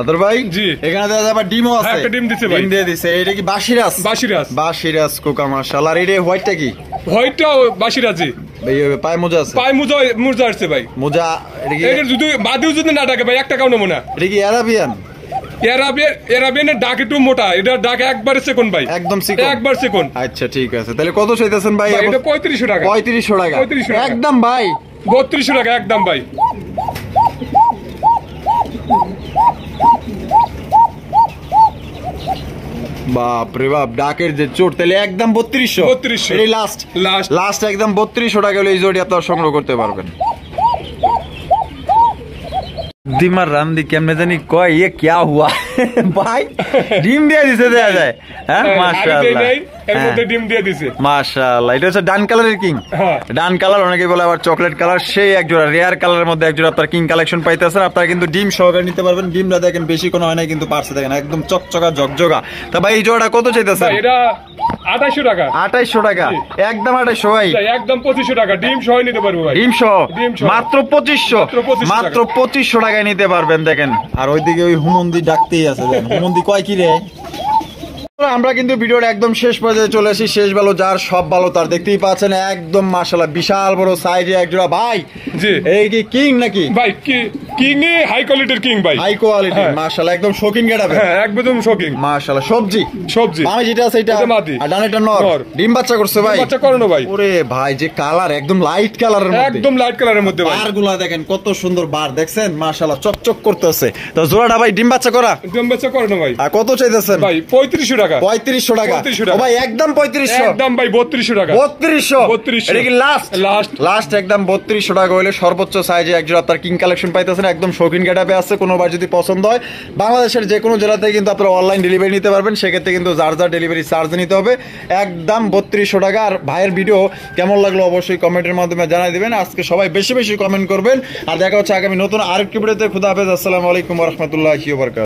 S1: আদর ভাই
S2: জি,
S1: এখানে দেখা যাবে ডিমও আছে।
S2: একটা ডিম দিছে ভাই,
S1: ডিম দিয়ে দিছে। এটা কি বাসিরাস? বাসিরাস কোকা মাশাআল্লাহ। আর এটা হোয়াইটটা কি?
S2: হোয়াইটটাও বাসিরাজি
S1: ভাই। পায়ে মোজা আছে?
S2: পায়ে মোজা আছে ভাই।
S1: মোজা এটা কি?
S2: এটা যদি বাদিও যদি না ডাকে ভাই, 1 টাকাও নেবো না।
S1: এটা কি আরাবিয়ান?
S2: এরাবিয়ানের ডাক একটু মোটা, এটা ডাক একবারে সেকেন্ড ভাই,
S1: একদম সেকেন্ড,
S2: একবার সেকেন্ড।
S1: আচ্ছা ঠিক আছে, তাহলে কত চাইতেছেন ভাই?
S2: এটা 3500 টাকা।
S1: 3500 টাকা একদম ভাই।
S2: 3200 টাকা একদম ভাই।
S1: বাপ রে বাপ, ডাকের যে চোট, তাহলে একদম 3200। এই লাস্ট লাস্ট একদম 3200 টাকা হলে এই জোড়ি আপনারা সংগ্রহ করতে পারবেন। দিমার রামদি কেমনে জানি কয় ये क्या हुआ ভাই, ডিম দিয়ে দিছে দেয়া যায়। হ্যাঁ মাশাআল্লাহ,
S2: এর মধ্যে ডিম দিয়ে দিছে
S1: মাশাআল্লাহ। এটা হচ্ছে ডান কালারের কিং। ডান কালার অনেকে বলে আবার চকলেট কালার, সেই এক জোড়া রেয়ার কালারের মধ্যে এক জোড়া আপনার কিং কালেকশন পাইতেছেন। আপনারা কিন্তু ডিম সহকারে নিতে পারবেন। ডিমটা দেখেন বেশি কোনো হয় না, কিন্তু পার্সে দেখেন একদম চকচকা ঝকঝকা। তা ভাই এই জোড়াটা কত চাইতেছেন?
S2: এটা 2800 টাকা।
S1: 2800 টাকা একদম 2800 ভাই,
S2: একদম 2500 টাকা ডিম সহ নিতে পারবো ভাই।
S1: ডিম সহ মাত্র 2500, মাত্র 2500 টাকায় নিতে পারবেন। দেখেন আর ওইদিকে ওই হুমন্দি ডাকতেই আছে, হুমন্দি কয় কি রে। আমরা কিন্তু ভিডিওর একদম শেষ পর্যায়ে চলে আসি। শেষ ভালো যার সব ভালো তার, দেখতেই পাচ্ছেন একদম মাশাআল্লাহ বিশাল বড় সাইজে এক জোড়া ভাই।
S2: জি,
S1: এই কি কিং নাকি
S2: ভাই? কিং এ হাই কোয়ালিটির কিং ভাই,
S1: হাই কোয়ালিটি মাশাআল্লাহ, একদম শৌখিন গেটাবে।
S2: হ্যাঁ একদম শৌখিন মাশাআল্লাহ।
S1: সবজি আমি যেটা আছে এটা
S2: মাদি,
S1: আর ডানেটা নর। ডিম বাচ্চা করছে ভাই?
S2: বাচ্চা করানো ভাই।
S1: ওরে ভাই যে কালার, একদম লাইট কালারের মধ্যে,
S2: একদম লাইট কালারের মধ্যে ভাই।
S1: বারগুলা দেখেন কত সুন্দর বার, দেখছেন মাশাআল্লাহ চকচক করতেছে। তো জোড়াটা ভাই ডিম বাচ্চা করা?
S2: ডিম বাচ্চা করানো ভাই।
S1: আর কত চাইতেছেন
S2: ভাই? 3500 টাকা।
S1: 3500 টাকা ও ভাই, একদম 3500,
S2: একদম ভাই 3200 টাকা।
S1: 3200 এটা কি লাস্ট একদম 3200 টাকা হইলে সর্বোচ্চ সাইজে এক জোড়া আপনার কিং কালেকশন পাইতেছেন। একদম শৌখিন গেটাপে আছে। কোনোবার যদি পছন্দ হয় বাংলাদেশের যে কোনো জেলাতে কিন্তু আপনারা অনলাইন ডেলিভারি নিতে পারবেন। সেক্ষেত্রে কিন্তু যার ডেলিভারি চার্জ নিতে হবে। একদম 3200 টাকা। আর ভাইয়ের ভিডিও কেমন লাগলো অবশ্যই কমেন্টের মাধ্যমে জানাই দিবেন। আজকে সবাই বেশি বেশি কমেন্ট করবেন। আর দেখা হচ্ছে আগামী নতুন আরেকটি ভিডিওতে। খুদা হাফেজ, আসসালামু আলাইকুম ওয়া রাহমাতুল্লাহি ওয়া বারাকাতুহু।